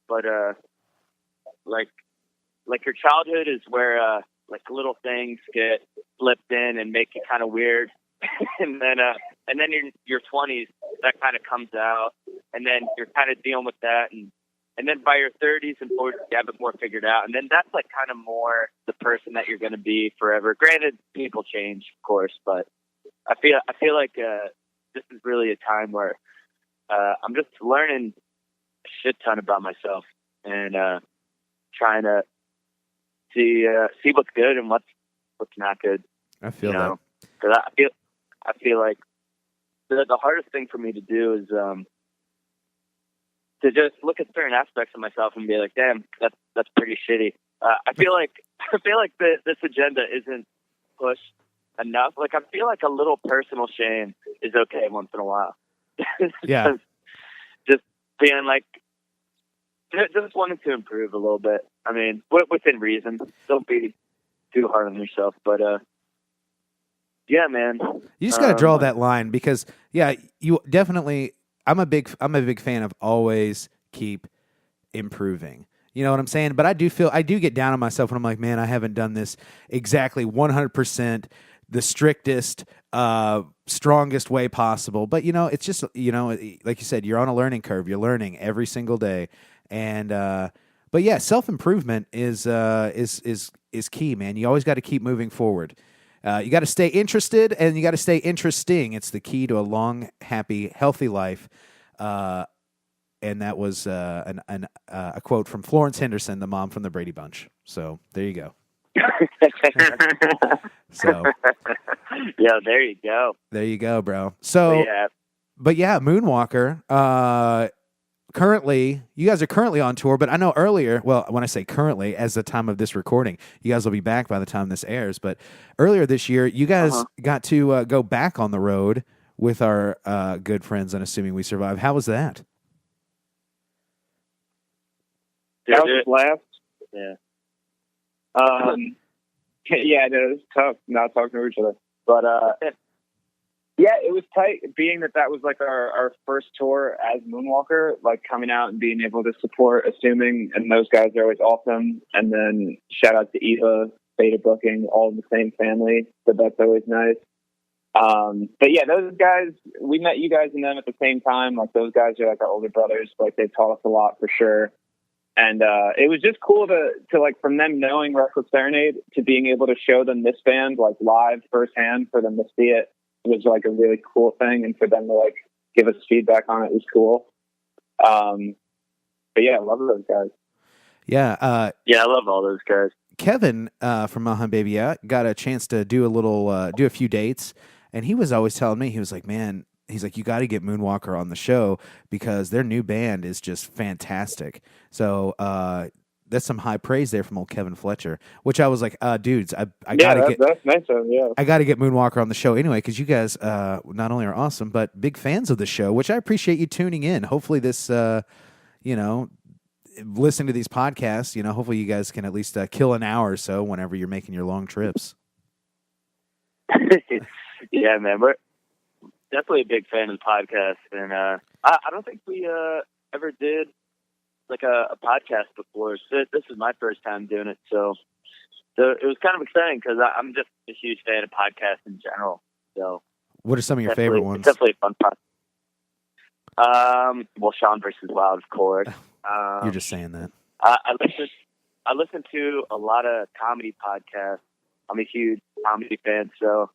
but like your childhood is where like little things get slipped in and make you kind of weird, and then your 20s that kind of comes out, and then you're kind of dealing with that, and then by your 30s and 40s you have it more figured out, and then that's like kind of more the person that you're going to be forever. Granted, people change, of course, but I feel like this is really a time where I'm just learning a shit ton about myself and trying to see what's good and what's not good. I feel that. Because I feel like the hardest thing for me to do is to just look at certain aspects of myself and be like, damn, that's pretty shitty. I feel like this agenda isn't pushed enough. Like, I feel like a little personal shame is okay once in a while. Yeah. Just being like, just wanting to improve a little bit. I mean, within reason. Don't be too hard on yourself. But, yeah, man. You just got to draw that line because, yeah, you definitely. I'm a big fan of always keep improving. You know what I'm saying? But I do get down on myself when I'm like, man, I haven't done this exactly 100% the strictest, strongest way possible. But it's just like you said, you're on a learning curve. You're learning every single day, and but yeah, self-improvement is key, man. You always got to keep moving forward. You got to stay interested, and you got to stay interesting. It's the key to a long, happy, healthy life. And that was a quote from Florence Henderson, the mom from the Brady Bunch. So there you go. So yeah, there you go. There you go, bro. So, but yeah, Moonwalker. Currently, you guys are currently on tour, but I know earlier, well, when I say currently, as the time of this recording, you guys will be back by the time this airs, but earlier this year, you guys got to go back on the road with our good friends on Assuming We Survive. How was that? That was last. Yeah. Yeah, it was tough not talking to each other. But, yeah, it was tight, being that was like our first tour as Moonwalker, like coming out and being able to support Assuming, and those guys are always awesome. And then shout out to Eva, Beta Booking, all in the same family, so that's always nice. But yeah, those guys, we met you guys and them at the same time. Like, those guys are like our older brothers. Like, they've taught us a lot for sure. And it was just cool to like, from them knowing Reckless Serenade to being able to show them this band like live firsthand, for them to see it was like a really cool thing, and for them to like give us feedback on it was cool. But yeah, I love those guys. Yeah, yeah, I love all those guys. Kevin from Mahan Baby got a chance to do a few dates, and he was always telling me, he was like, man, he's like, you got to get Moonwalker on the show because their new band is just fantastic. So that's some high praise there from old Kevin Fletcher, which I was like, dudes, I gotta that's nice of him, yeah. I got to get Moonwalker on the show anyway, because you guys not only are awesome, but big fans of the show, which I appreciate you tuning in. Hopefully this, listening to these podcasts, hopefully you guys can at least kill an hour or so whenever you're making your long trips. Yeah, man, we're definitely a big fan of the podcast, and I don't think we ever did like a podcast before. So this is my first time doing it, so it was kind of exciting because I'm just a huge fan of podcasts in general. So, what are some of your favorite ones? It's definitely a fun podcast. Well, Sean versus Wild, of course. You're just saying that. I listen to a lot of comedy podcasts. I'm a huge comedy fan, so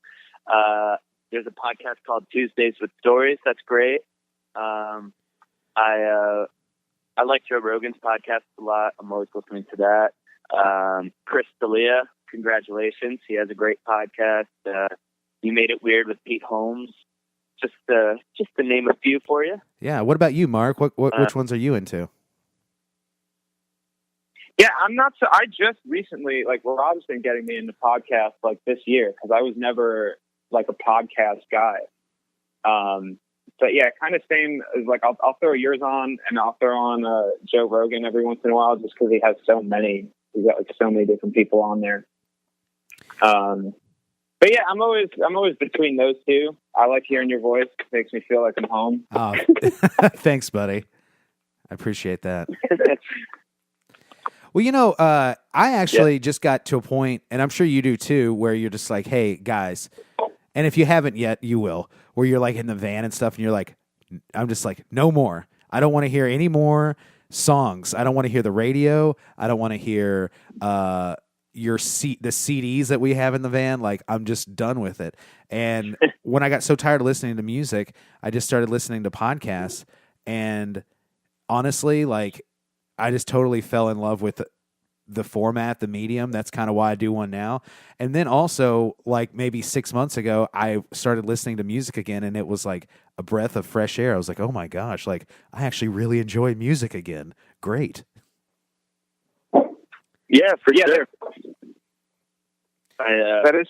there's a podcast called Tuesdays with Stories. That's great. I like Joe Rogan's podcast a lot. I'm always listening to that. Chris D'Elia, congratulations. He has a great podcast. You Made It Weird with Pete Holmes. Just to name a few for you. Yeah. What about you, Mark? Which ones are you into? Yeah, I'm not so. I just recently, like, Rob's been getting me into podcasts like this year, because I was never like a podcast guy. But yeah, kind of same as like I'll throw yours on, and I'll throw on Joe Rogan every once in a while, just because he has so many. He's got like so many different people on there. But yeah, I'm always between those two. I like hearing your voice; it makes me feel like I'm home. Oh, thanks, buddy. I appreciate that. Well, I actually just got to a point, and I'm sure you do too, where you're just like, hey, guys, and if you haven't yet, you will, where you're like in the van and stuff, and you're like, I'm just like, no more. I don't want to hear any more songs. I don't want to hear the radio. I don't want to hear the CDs that we have in the van. Like, I'm just done with it. And when I got so tired of listening to music, I just started listening to podcasts, and honestly, like, I just totally fell in love with the format, the medium. That's kind of why I do one now. And then also, like, maybe 6 months ago, I started listening to music again, and it was like a breath of fresh air. I was like, oh my gosh, like, I actually really enjoy music again. Great. Yeah, for sure. That is.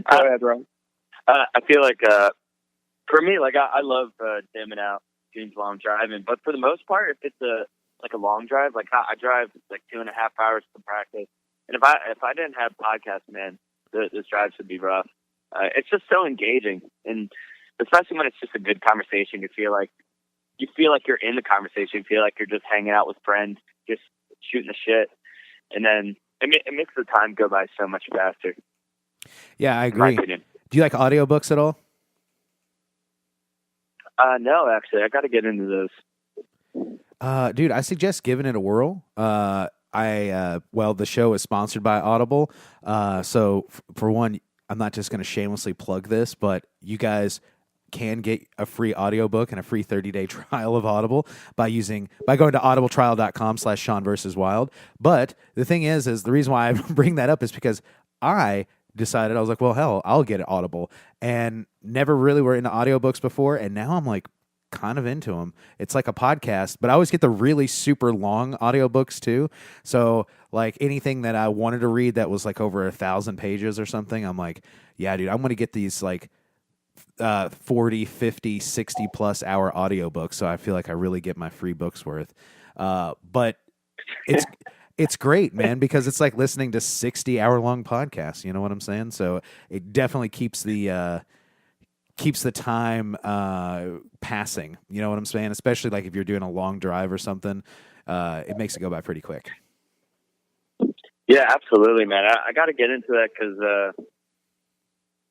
Go ahead, Ron. I feel like, for me, like, I love jamming out tunes while I'm driving, but for the most part, if it's a long drive, like I drive like 2.5 hours to practice, and if I didn't have podcasts, man, this drive would be rough. It's just so engaging, and especially when it's just a good conversation, you feel like you're in the conversation, you feel like you're just hanging out with friends, just shooting the shit, and then it makes the time go by so much faster. Yeah, I In my agree. opinion. Do you like audiobooks at all? No, actually, I got to get into those. Dude, I suggest giving it a whirl. Well, the show is sponsored by Audible. So for one, I'm not just going to shamelessly plug this, but you guys can get a free audiobook and a free 30-day trial of Audible by going to audibletrial.com/Sean versus Wild. But the thing is the reason why I bring that up is because I decided, I was like, well, hell, I'll get it Audible, and never really were into audiobooks before. And now I'm like kind of into them. It's like a podcast, but I always get the really super long audiobooks too. So like anything that I wanted to read that was like over 1,000 pages or something, I'm like, yeah, dude, I'm going to get these like 40, 50, 60 plus hour audiobooks. So I feel like I really get my free books worth. But it's great, man, because it's like listening to 60-hour long podcasts. You know what I'm saying? So it definitely keeps the time passing. You know what I'm saying? Especially like if you're doing a long drive or something, it makes it go by pretty quick. Yeah, absolutely, man. I got to get into that because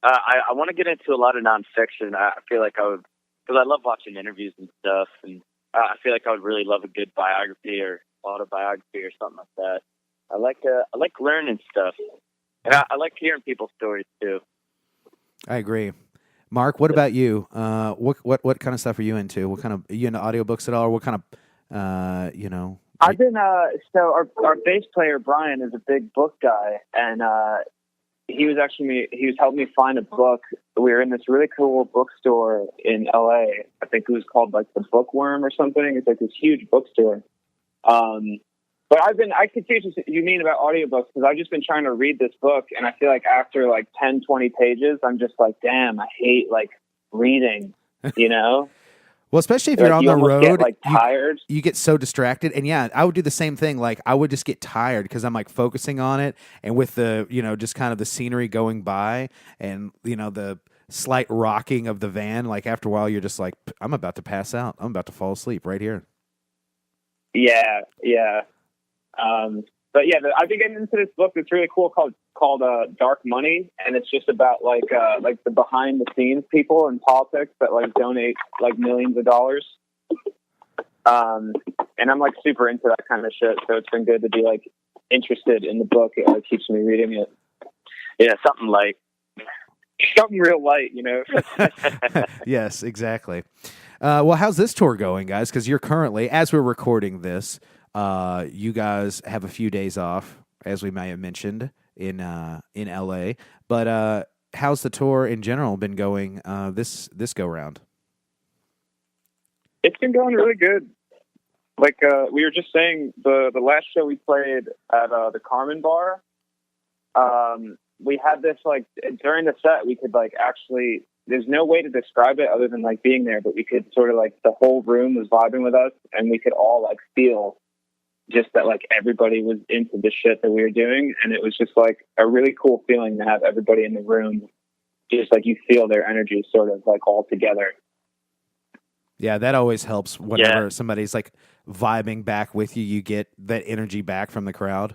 I want to get into a lot of nonfiction. I feel like I would, because I love watching interviews and stuff, and I feel like I would really love a good biography or autobiography or something like that. I like learning stuff, and I like hearing people's stories too. I agree. Mark, what about you? What kind of stuff are you into? What kind of, are you into audiobooks at all? Or what kind of, I've been so our bass player Brian is a big book guy, and he was helping me find a book. We were in this really cool bookstore in LA. I think it was called like the Bookworm or something. It's like this huge bookstore. But I could see what you mean about audiobooks, because I've just been trying to read this book, and I feel like after like 10, 20 pages, I'm just like, damn, I hate like reading, you know? Well, especially if Like, you're on you the almost road, get, like, tired. You get so distracted. And yeah, I would do the same thing. Like I would just get tired because I'm like focusing on it, and with the, just kind of the scenery going by, and the slight rocking of the van, like after a while you're just like, I'm about to pass out. I'm about to fall asleep right here. Yeah. But yeah, I've been getting into this book that's really cool called Dark Money, and it's just about like the behind the scenes people in politics that like donate like millions of dollars. And I'm like super into that kind of shit, so it's been good to be like interested in the book. It like keeps me reading it. Yeah, something real light, Yes, exactly. Well, how's this tour going, guys? Because you're currently, as we're recording this, you guys have a few days off, as we may have mentioned, in LA. But how's the tour in general been going this go round? It's been going really good. Like we were just saying, the last show we played at the Carmen Bar, we had this like during the set we could like actually. There's no way to describe it other than like being there, but we could sort of like the whole room was vibing with us, and we could all like feel just that like everybody was into the shit that we were doing, and it was just like a really cool feeling to have everybody in the room, just like you feel their energy sort of like all together. Yeah, that always helps whenever somebody's like vibing back with you. You get that energy back from the crowd.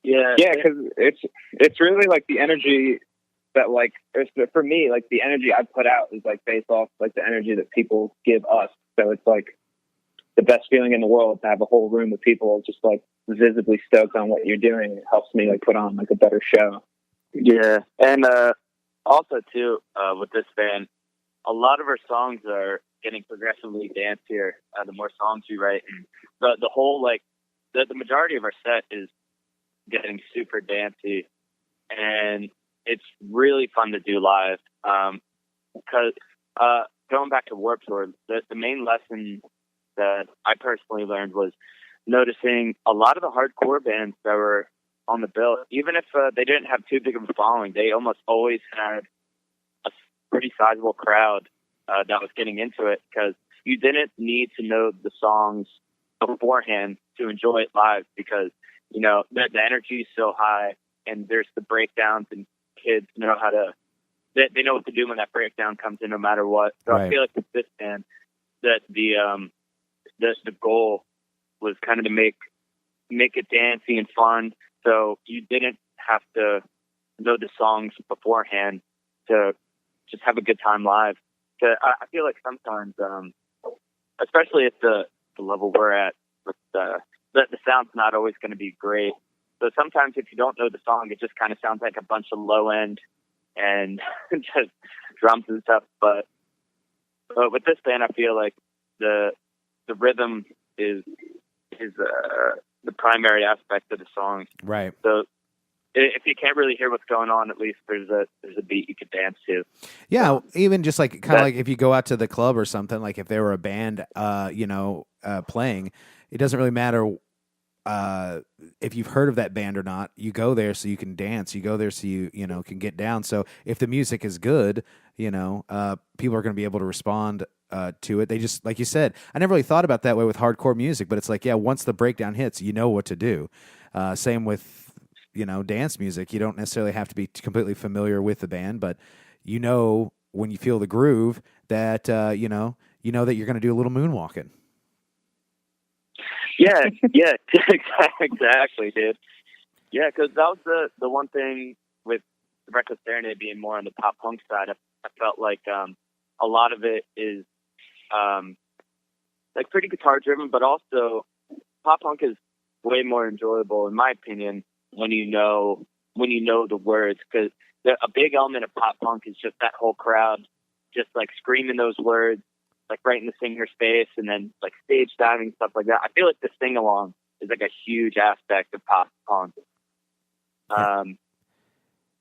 Yeah, because it's really like the energy that like for me, like the energy I put out is like based off like the energy that people give us. So it's like the best feeling in the world to have a whole room of people just like visibly stoked on what you're doing. It helps me like put on like a better show. Yeah, and also too with this band, a lot of our songs are getting progressively dancier. The more songs we write, and the whole like the majority of our set is getting super dancey, and it's really fun to do live. Because going back to Warped Tour, the main lesson that I personally learned was noticing a lot of the hardcore bands that were on the bill, even if they didn't have too big of a following, they almost always had a pretty sizable crowd that was getting into it, because you didn't need to know the songs beforehand to enjoy it live, because the energy is so high, and there's the breakdowns, and kids know how to they know what to do when that breakdown comes in no matter what. So right. I feel like with this band that the goal was kind of to make make it dancey and fun. So you didn't have to know the songs beforehand to just have a good time live. I feel like sometimes, especially at the level we're at, the sound's not always going to be great. So sometimes if you don't know the song, it just kind of sounds like a bunch of low end and just drums and stuff. But with this band, I feel like the rhythm is the primary aspect of the song. Right. So if you can't really hear what's going on, at least there's a beat you could dance to. Yeah, even just like kind of like if you go out to the club or something, like if there were a band, playing, it doesn't really matter if you've heard of that band or not. You go there so you can dance. You go there so you can get down. So if the music is good, people are going to be able to respond to it. They just, like you said, I never really thought about that way with hardcore music, but it's like, yeah, once the breakdown hits, you know what to do. Same with dance music. You don't necessarily have to be completely familiar with the band, but when you feel the groove that that you're going to do a little moonwalking. Yeah, exactly, dude. Yeah, because that was the one thing with Reckless Serenade being more on the pop punk side. I felt like a lot of it is like pretty guitar driven, but also pop punk is way more enjoyable, in my opinion, when you know the words. Because a big element of pop punk is just that whole crowd just like screaming those words, like right in the singer's face, and then like stage diving, stuff like that. I feel like the sing along is like a huge aspect of pop punk.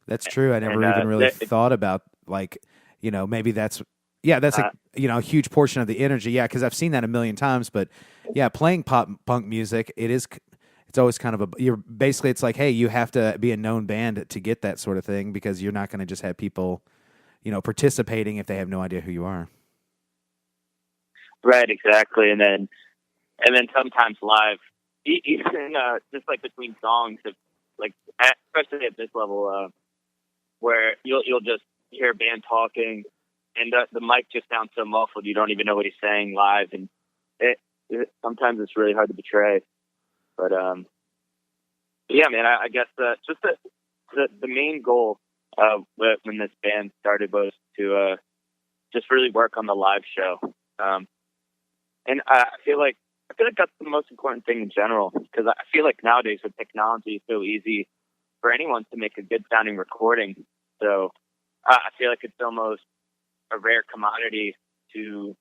That's true. I never even really thought about maybe that's a huge portion of the energy. Yeah, because I've seen that a million times. But yeah, playing pop punk music, it's always kind of it's like, hey, you have to be a known band to get that sort of thing, because you're not going to just have people participating if they have no idea who you are. Right, exactly. And then sometimes live, even just like between songs, especially at this level, where you'll just hear a band talking, and the mic just sounds so muffled you don't even know what he's saying live, and sometimes it's really hard to betray. But yeah, man, I guess just the main goal when this band started was to just really work on the live show. And I feel like that's the most important thing in general, because I feel like nowadays with technology, it's so easy for anyone to make a good sounding recording. So I feel like it's almost a rare commodity to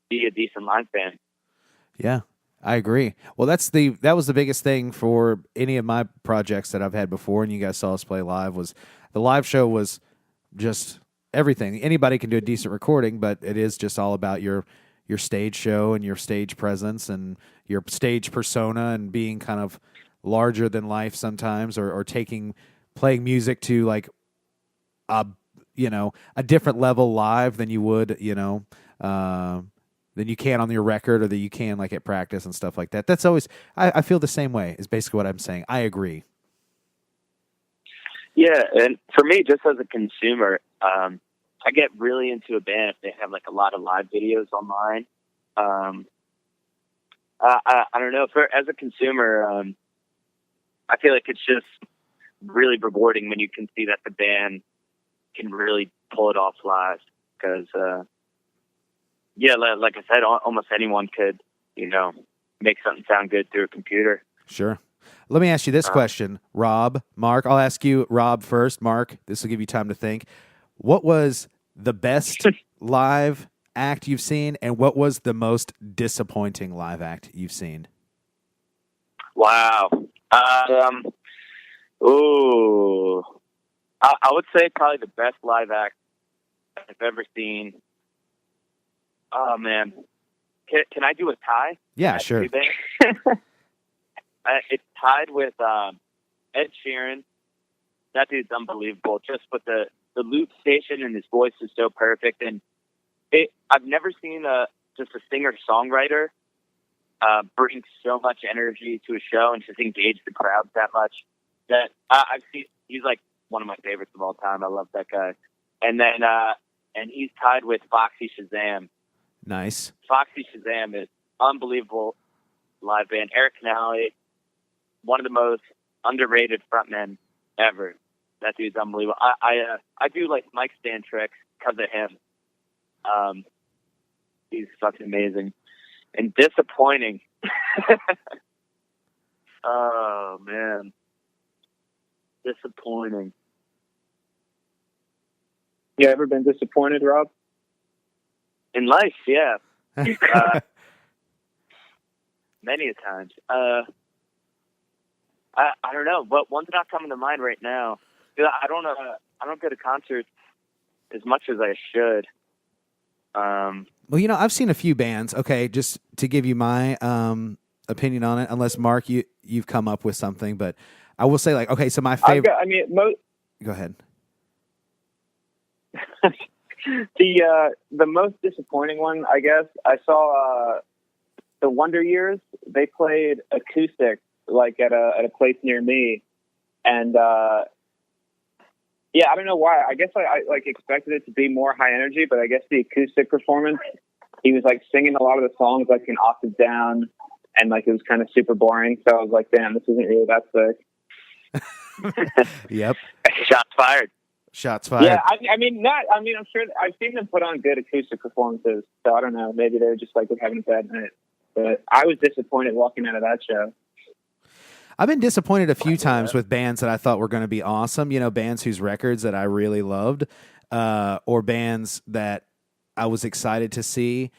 be a decent live band. Yeah, I agree. Well, that was the biggest thing for any of my projects that I've had before, and you guys saw us play live, was the live show was just everything. Anybody can do a decent recording, but it is just all about your stage show and your stage presence and your stage persona, and being kind of larger than life sometimes, or playing music to like a different level live than you would, than you can on your record, or that you can like at practice and stuff like that. That's always, I feel the same way, is basically what I'm saying. I agree. Yeah. And for me, just as a consumer, I get really into a band if they have like a lot of live videos online. I don't know. As a consumer, I feel like it's just really rewarding when you can see that the band can really pull it off live. Because, like I said, almost anyone could, make something sound good through a computer. Sure. Let me ask you this question, Rob, Mark. I'll ask you, Rob, first. Mark, this will give you time to think. What was the best live act you've seen, and what was the most disappointing live act you've seen? Wow. I would say probably the best live act I've ever seen. Oh, man. Can I do a tie? Yeah, sure. It's tied with Ed Sheeran. That dude's unbelievable. Just with the loop station, and his voice is so perfect. And I've never seen just a singer-songwriter bring so much energy to a show and just engage the crowd that much. That I've seen. He's like one of my favorites of all time. I love that guy. And then and he's tied with Foxy Shazam. Nice. Foxy Shazam is unbelievable. live band. Eric CANOLI, one of the most underrated frontmen ever. That dude's unbelievable. I do like mic stand tricks because of him. He's fucking amazing. And disappointing. Oh man, disappointing. You ever been disappointed, Rob? In life, yeah. Many a times. I don't know, but one's not coming to mind right now. I don't go to concerts as much as I should. Well, I've seen a few bands. Okay, just to give you my opinion on it, unless Mark, you've come up with something, but I will say, like, okay, so my favorite. Go ahead. The most disappointing one, I guess, I saw the Wonder Years. They played acoustic, like at a place near me, and yeah, I don't know why. I guess I like expected it to be more high energy, but I guess the acoustic performance, he was like singing a lot of the songs like an octave down, and like it was kind of super boring. So I was like, damn, this isn't really that sick. Yep. Shots fired. Shots fired. Yeah, I'm sure I've seen them put on good acoustic performances. So I don't know. Maybe they were just like having a bad night. But I was disappointed walking out of that show. I've been disappointed a few times with bands that I thought were going to be awesome. Bands whose records that I really loved, or bands that I was excited to see.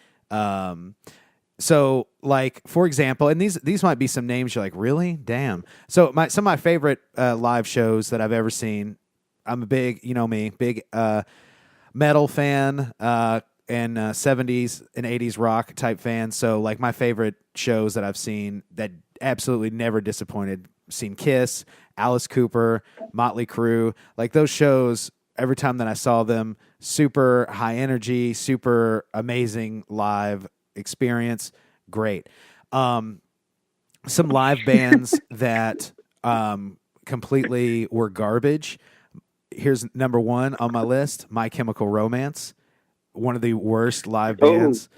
So, like, for example, and these might be some names you're like, really? Damn. So some of my favorite live shows that I've ever seen. I'm a big, big metal fan and 70s and 80s rock type fan. So, like, my favorite shows that I've seen that absolutely never disappointed, seen Kiss, Alice Cooper, Motley Crue. Like, those shows, every time that I saw them, super high energy, super amazing live experience. Great. Some live bands that completely were garbage. Here's number one on my list: My Chemical Romance, one of the worst live bands.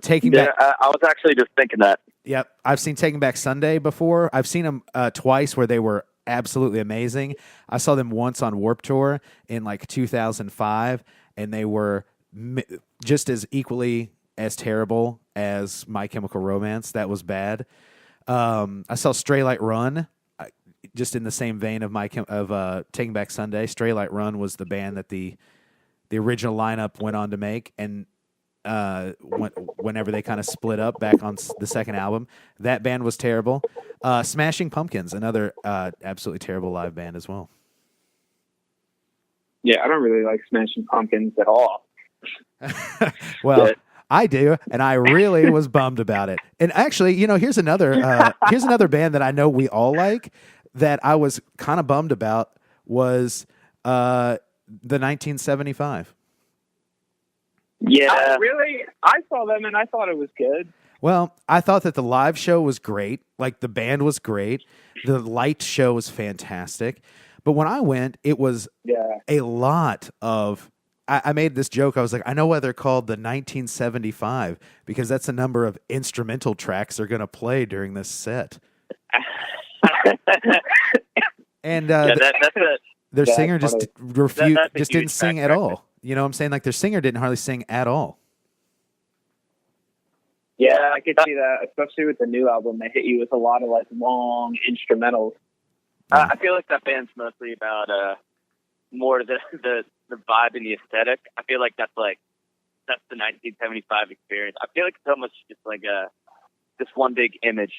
Taking Back. I was actually just thinking that. Yep, I've seen Taking Back Sunday before. I've seen them twice where they were absolutely amazing. I saw them once on Warped Tour in like 2005, and they were just as equally as terrible as My Chemical Romance. That was bad. I saw Stray Light Run. Just in the same vein of Taking Back Sunday. Stray Light Run was the band that the original lineup went on to make, and whenever they kind of split up back on the second album, that band was terrible. Smashing Pumpkins, another absolutely terrible live band as well. Yeah, I don't really like Smashing Pumpkins at all. Well, I do, and I really was bummed about it. And actually, here's another band that I know we all like that I was kind of bummed about was the 1975. Yeah. Really? I saw them and I thought it was good. Well, I thought that the live show was great. Like, the band was great. The light show was fantastic. But when I went, it was a lot of... I made this joke. I was like, I know why they're called the 1975, because that's the number of instrumental tracks they're going to play during this set. And their singer just refused, just didn't sing at all. You know what I'm saying? Like, their singer didn't hardly sing at all. Yeah, I could see that, especially with the new album. They hit you with a lot of like long instrumentals. I feel like that band's mostly about more the vibe and the aesthetic. I feel like that's the 1975 experience. I feel like it's almost just like this one big image,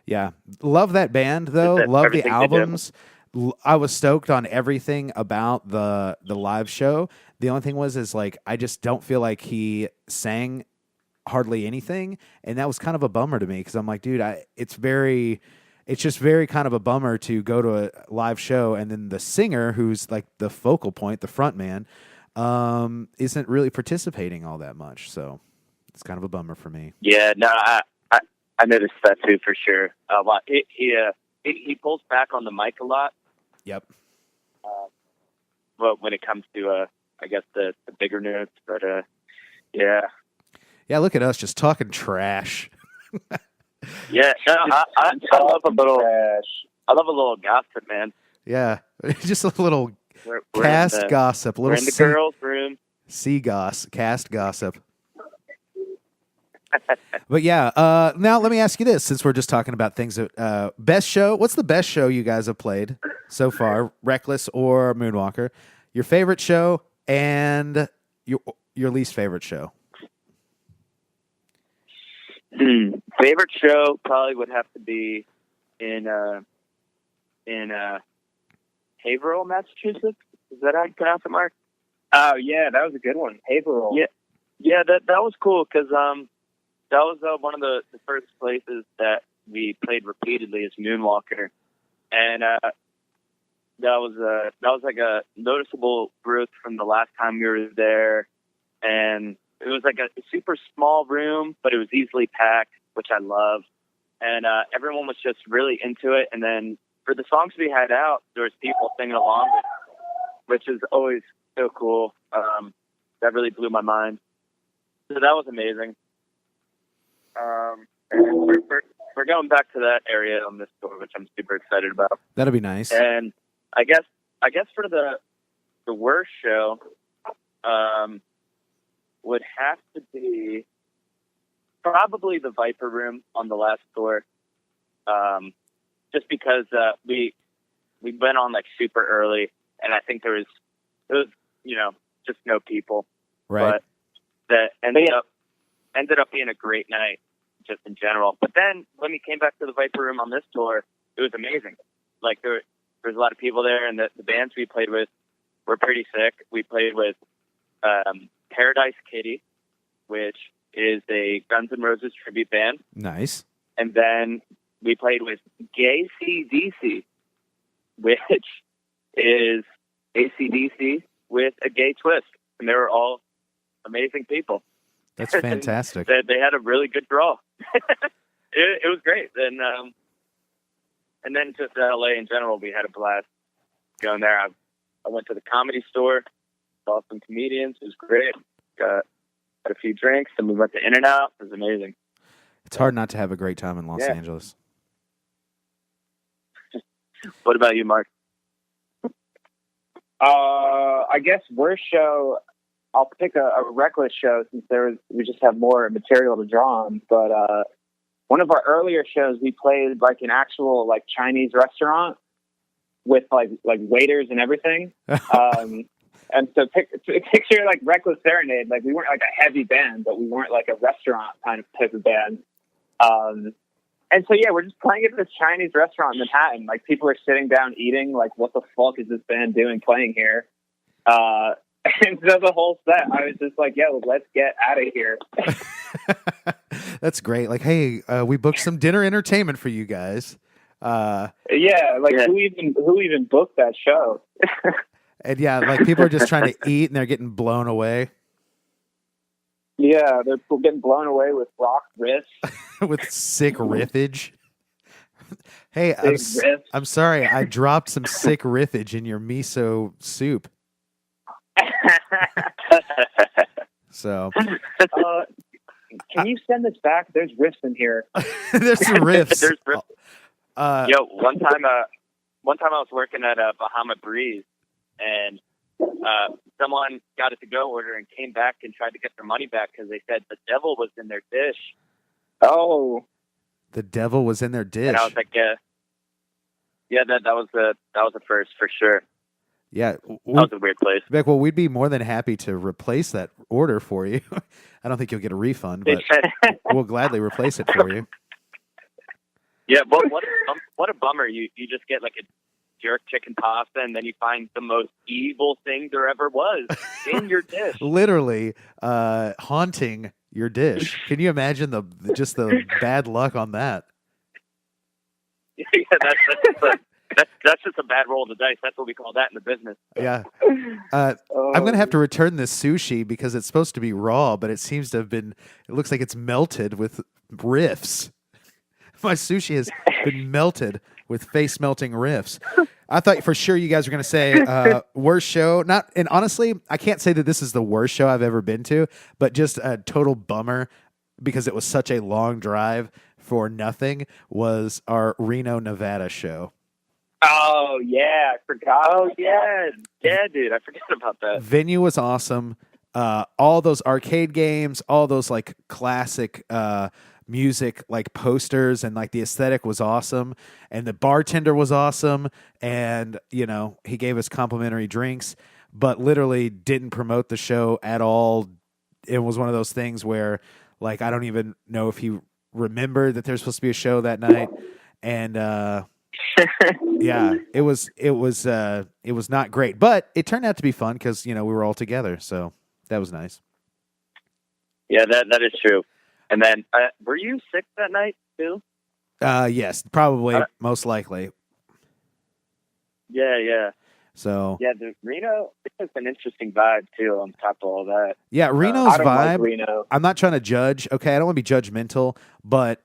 Yeah, love that band though. Love the albums. I was stoked on everything about the live show. The only thing is like, I just don't feel like he sang hardly anything, and that was kind of a bummer to me, because I'm like, dude, it's just very kind of a bummer to go to a live show and then the singer, who's like the focal point, the front man, isn't really participating all that much. So it's kind of a bummer for me. Yeah, no, I noticed that too, for sure. A lot. He pulls back on the mic a lot. Yep. But when it comes to, I guess the bigger notes, but yeah. Yeah, look at us just talking trash. Yeah, no, I love a little. I love a little gossip, man. Yeah, just a little We're cast in the, gossip, a we're little in the girls' room. sea goss, cast gossip. But yeah, now let me ask you this: since we're just talking about things that best show, what's the best show you guys have played so far, Reckless or Moonwalker? Your favorite show and your least favorite show. Favorite show probably would have to be in Haverhill, Massachusetts. Is that how you pronounce it, Mark? Oh yeah, that was a good one. Haverhill. Yeah, that was cool because that was one of the first places that we played repeatedly as Moonwalker, and that was like a noticeable growth from the last time we were there, and it was like a super small room, but it was easily packed, which I love, and everyone was just really into it. And then for the songs we had out, there was people singing along, which is always so cool. That really blew my mind. So that was amazing. And we're going back to that area on this tour, which I'm super excited about. That'll be nice. And I guess for the worst show, would have to be probably the Viper Room on the last tour. Just because we went on like super early, and I think there was just no people. Right. But that ended up being a great night, just in general. But then when we came back to the Viper Room on this tour, it was amazing. Like there was a lot of people there, and the bands we played with were pretty sick. We played with Paradise Kitty, which is a Guns N' Roses tribute band. Nice. And then we played with Gay CDC, which is AC/DC with a gay twist. And they were all amazing people. That's fantastic. They had a really good draw. It was great. And then just LA in general, we had a blast going there. I went to the Comedy Store, saw some comedians. It was great. Got a few drinks, and we went to In-N-Out. It was amazing. It's hard not to have a great time in Los Angeles. What about you, Mark? I guess worst show, I'll pick a Reckless show since we just have more material to draw on. But one of our earlier shows, we played like an actual like Chinese restaurant with like waiters and everything. And so picture like Reckless Serenade. Like we weren't like a heavy band, but we weren't like a restaurant kind of type of band. And so, yeah, we're just playing at this Chinese restaurant in Manhattan. Like, people are sitting down eating. Like, what the fuck is this band doing playing here? And so the whole set, I was just like, yo, let's get out of here. That's great. Like, hey, we booked some dinner entertainment for you guys. Who even booked that show? And, yeah, like, people are just trying to eat, and they're getting blown away. Yeah, they're getting blown away with rock riffs. With sick riffage. Hey, I'm sorry. I dropped some sick riffage in your miso soup. So. Can you send this back? There's riffs in here. There's some riffs. There's riffs. One time I was working at Bahama Breeze, and someone got a to-go order and came back and tried to get their money back because they said the devil was in their dish. Oh, the devil was in their dish. And I was like, that was a first for sure. Yeah, that was a weird place. Beck, well, we'd be more than happy to replace that order for you. I don't think you'll get a refund, but we'll gladly replace it for you. Yeah, well, what a bummer! You just get like a jerk chicken pasta, and then you find the most evil thing there ever was in your dish. Literally haunting your dish. Can you imagine the bad luck on that? Yeah, that's just a bad roll of the dice. That's what we call that in the business. Yeah. I'm going to have to return this sushi because it's supposed to be raw, but it seems to have been, it looks like it's melted with riffs. My sushi has been melted with face-melting riffs. I thought for sure you guys were going to say worst show. And honestly, I can't say that this is the worst show I've ever been to, but just a total bummer. because it was such a long drive for nothing, was our Reno, Nevada show. Oh yeah, I forgot. Oh yeah, dude, I forgot about that. Venue was awesome. All those arcade games, all those like classic music like posters, and like the aesthetic was awesome, and the bartender was awesome, and you know, he gave us complimentary drinks, but literally didn't promote the show at all. It was one of those things where like I don't even know if he remembered that there's supposed to be a show that night, and yeah, it was not great, but it turned out to be fun because you know we were all together, so that was nice. Yeah, that is true. And then, were you sick that night too? Yes, probably, most likely. Yeah. So yeah, the Reno has an interesting vibe too. On top of all that, yeah, Reno's I don't vibe. like Reno. I'm not trying to judge. Okay, I don't want to be judgmental, but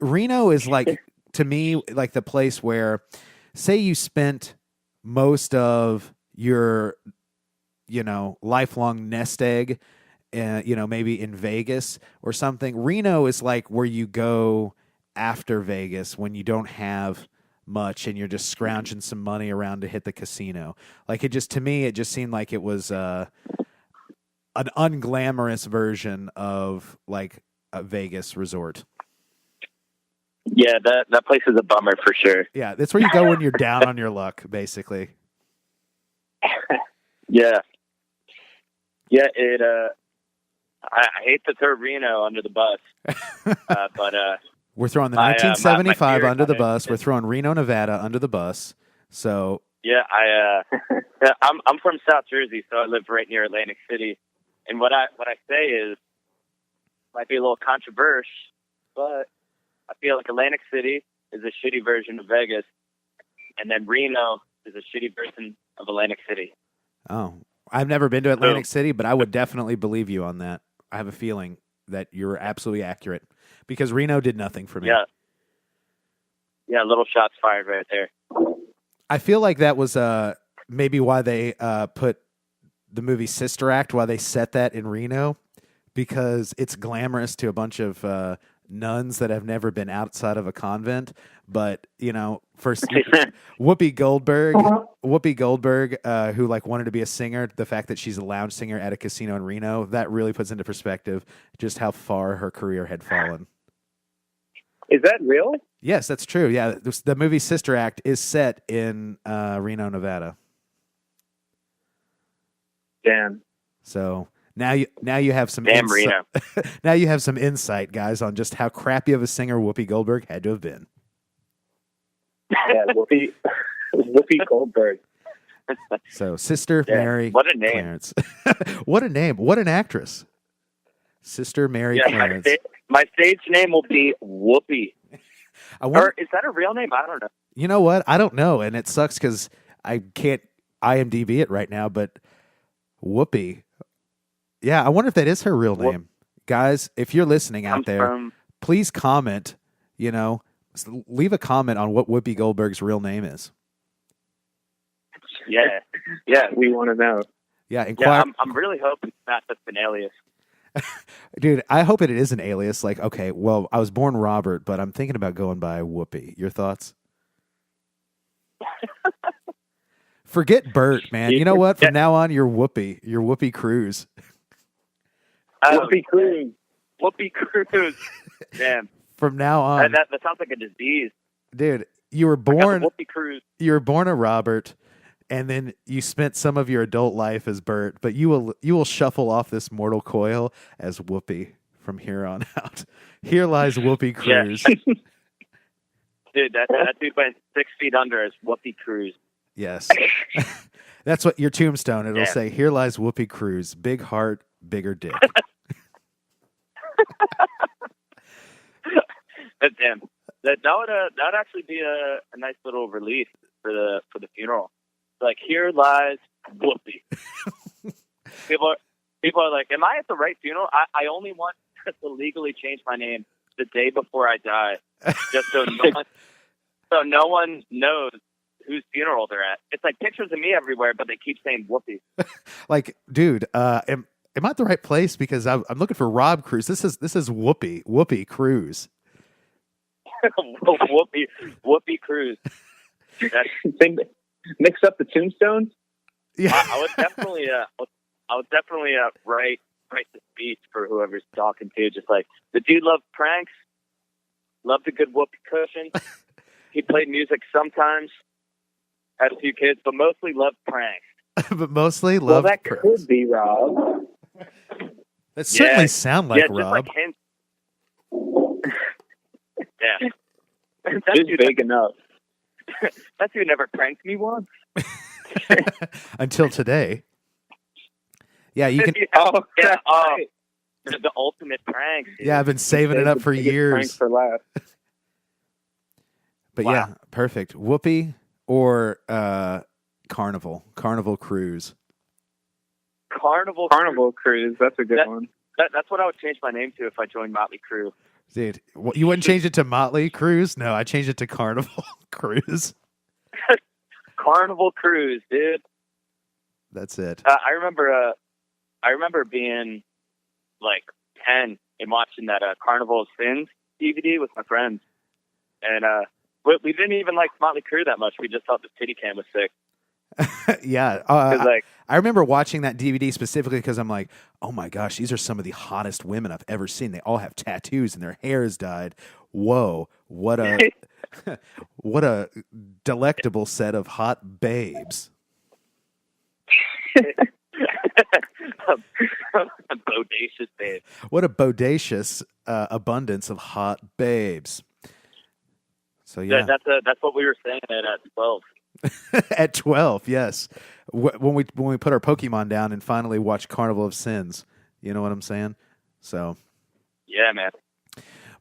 Reno is like to me like the place where, say, you spent most of your, you know, lifelong nest egg, you know, maybe in Vegas or something. Reno is like where you go after Vegas when you don't have much and you're just scrounging some money around to hit the casino. Like it just, to me, it just seemed like it was an unglamorous version of like a Vegas resort. yeah, that place is a bummer for sure. Yeah, that's where you go when you're down on your luck, basically. Yeah, it. I hate to throw Reno under the bus, but We're throwing the my 1975 theory under the on it bus. We're is- throwing Reno, Nevada under the bus. So yeah, I'm from South Jersey, so I live right near Atlantic City, and what I say is might be a little controversial, but I feel like Atlantic City is a shitty version of Vegas, and then Reno is a shitty version of Atlantic City. Oh, I've never been to Atlantic City, but I would definitely believe you on that. I have a feeling that you're absolutely accurate because Reno did nothing for me. Yeah, little shots fired right there. I feel like that was maybe why they put the movie Sister Act, why they set that in Reno, because it's glamorous to a bunch of nuns that have never been outside of a convent. But you know, first Whoopi Goldberg, who like wanted to be a singer, the fact that she's a lounge singer at a casino in Reno, that really puts into perspective just how far her career had fallen. Is that real? Yes, that's true. Yeah, the movie Sister Act is set in Reno, Nevada. Damn. So now you have some Damn Reno. now you have some insight, guys, on just how crappy of a singer Whoopi Goldberg had to have been. Yeah, Whoopi Goldberg. So Sister Yeah, Mary what a name. Clarence. What a name. What an actress. Sister Mary Yeah, Clarence. my stage name will be Whoopi. I wonder, Or is that a real name? I don't know. you know what? I don't know, and it sucks because I can't IMDb it right now, but Whoopi. Yeah, I wonder if that is her real name. Guys, if you're listening out there, please comment, you know, leave a comment on what Whoopi Goldberg's real name is. Yeah, We want to know. Yeah, inquire. yeah. I'm really hoping it's not just an alias. Dude, I hope it is an alias. Like, okay, well, I was born Robert, but I'm thinking about going by Whoopi. Your thoughts? Forget Bert, man. You know what? From now on, you're Whoopi. You're Whoopi Cruz. Whoopi Cruz. Whoopi Cruz. Damn. From now on, That sounds like a disease. dude, you were I got the born. Whoopi Cruz. You were born a Robert, and then you spent some of your adult life as Bert. But you will shuffle off this mortal coil as Whoopi from here on out. Here lies Whoopi Cruz. Yeah. Dude, that dude went 6 feet under as Whoopi Cruz. Yes. That's what your tombstone, it'll Yeah. say, here lies Whoopi Cruz, big heart, bigger dick. Damn. That would actually be a nice little relief for the funeral. Like, here lies Whoopi. people are like, am I at the right funeral? I only want to legally change my name the day before I die, just so no one knows whose funeral they're at. It's like pictures of me everywhere, but they keep saying Whoopi. Like, dude, am I at the right place? Because I'm looking for Rob Cruz. This is Whoopi Cruz. Whoopi Cruz. Mix up the tombstones. Yeah, I would definitely write the speech for whoever's talking to. Just like, the dude loved pranks, loved a good whoopee cushion. He played music sometimes, had a few kids, but mostly loved pranks. but mostly love. Well, that could be Rob. That certainly sound like just Rob. like hints. Yeah. It's big enough. That dude never pranked me once. Until today. Yeah, you can. The ultimate prank. Dude. Yeah, I've been saving it up for years. Pranks for laugh. But Wow. yeah, perfect. Whoopi or Carnival Cruise. Carnival Cruise. That's a good one. That's what I would change my name to if I joined Motley Crue. Dude, you wouldn't change it to Motley Cruise? No, I changed it to Carnival Cruise. Carnival Cruise, dude. That's it. I remember being like 10 and watching that Carnival of Sins DVD with my friends, and we didn't even like Motley Crue that much. We just thought the Titty Cam was sick. Yeah. I remember watching that DVD specifically because I'm like, oh my gosh, these are some of the hottest women I've ever seen. They all have tattoos and their hair is dyed. Whoa, what a what a delectable set of hot babes. A bodacious babe. What a bodacious abundance of hot babes. So yeah, That's what we were saying at 12. At 12, yes. When we put our Pokemon down and finally watched Carnival of Sins, you know what I'm saying? So, yeah, man.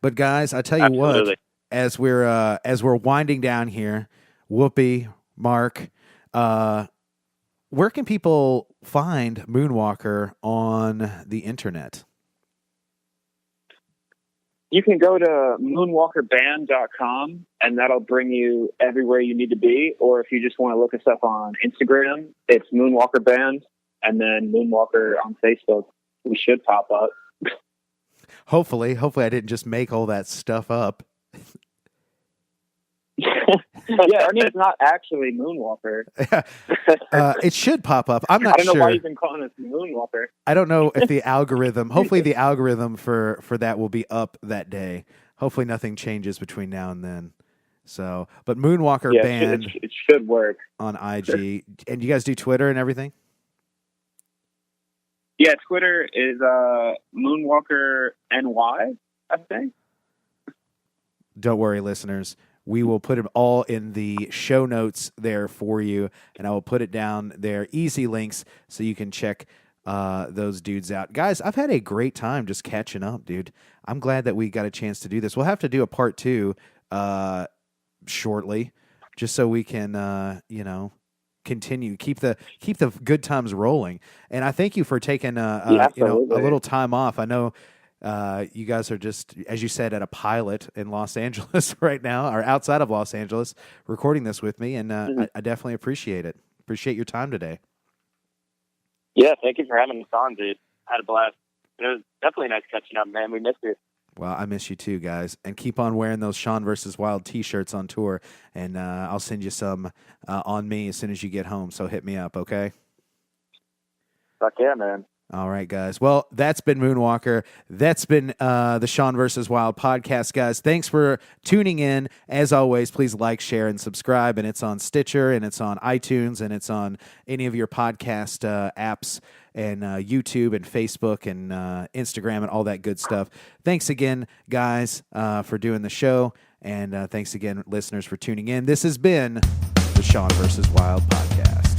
But guys, I tell you Absolutely. what, as we're winding down here, Whoopi, Mark, where can people find Moonwalker on the internet? You can go to moonwalkerband.com, and that'll bring you everywhere you need to be. Or if you just want to look us up on Instagram, it's Moonwalker Band, and then Moonwalker on Facebook. We should pop up. Hopefully I didn't just make all that stuff up. Yeah, our name's not actually Moonwalker. It should pop up. I'm not I don't know sure. why you've been calling us Moonwalker. I don't know if the algorithm, hopefully the algorithm for that will be up that day. Hopefully nothing changes between now and then. So, but Moonwalker Band it should work on IG. Sure. And you guys do Twitter and everything? Yeah, Twitter is Moonwalker NY, I think. Don't worry, listeners. We will put it all in the show notes there for you, and I will put it down there. Easy links so you can check those dudes out. Guys, I've had a great time just catching up, dude. I'm glad that we got a chance to do this. We'll have to do a part 2 shortly, just so we can, continue, keep the good times rolling. And I thank you for taking a little time off. I know you guys are just, as you said, at a pilot in Los Angeles right now, or outside of Los Angeles, recording this with me, and I definitely appreciate it. Appreciate your time today. Yeah, thank you for having us on, dude. Had a blast. It was definitely nice catching up, man. We missed you. Well, I miss you too, guys. And keep on wearing those Sean vs. Wild t-shirts on tour, and I'll send you some on me as soon as you get home, so hit me up, okay? Fuck yeah, man. All right, guys. Well, that's been Moonwalker. That's been the Sean vs. Wild podcast, guys. Thanks for tuning in. As always, please like, share, and subscribe. And it's on Stitcher, and it's on iTunes, and it's on any of your podcast apps, and YouTube, and Facebook, and Instagram, and all that good stuff. Thanks again, guys, for doing the show. And thanks again, listeners, for tuning in. This has been the Sean vs. Wild podcast.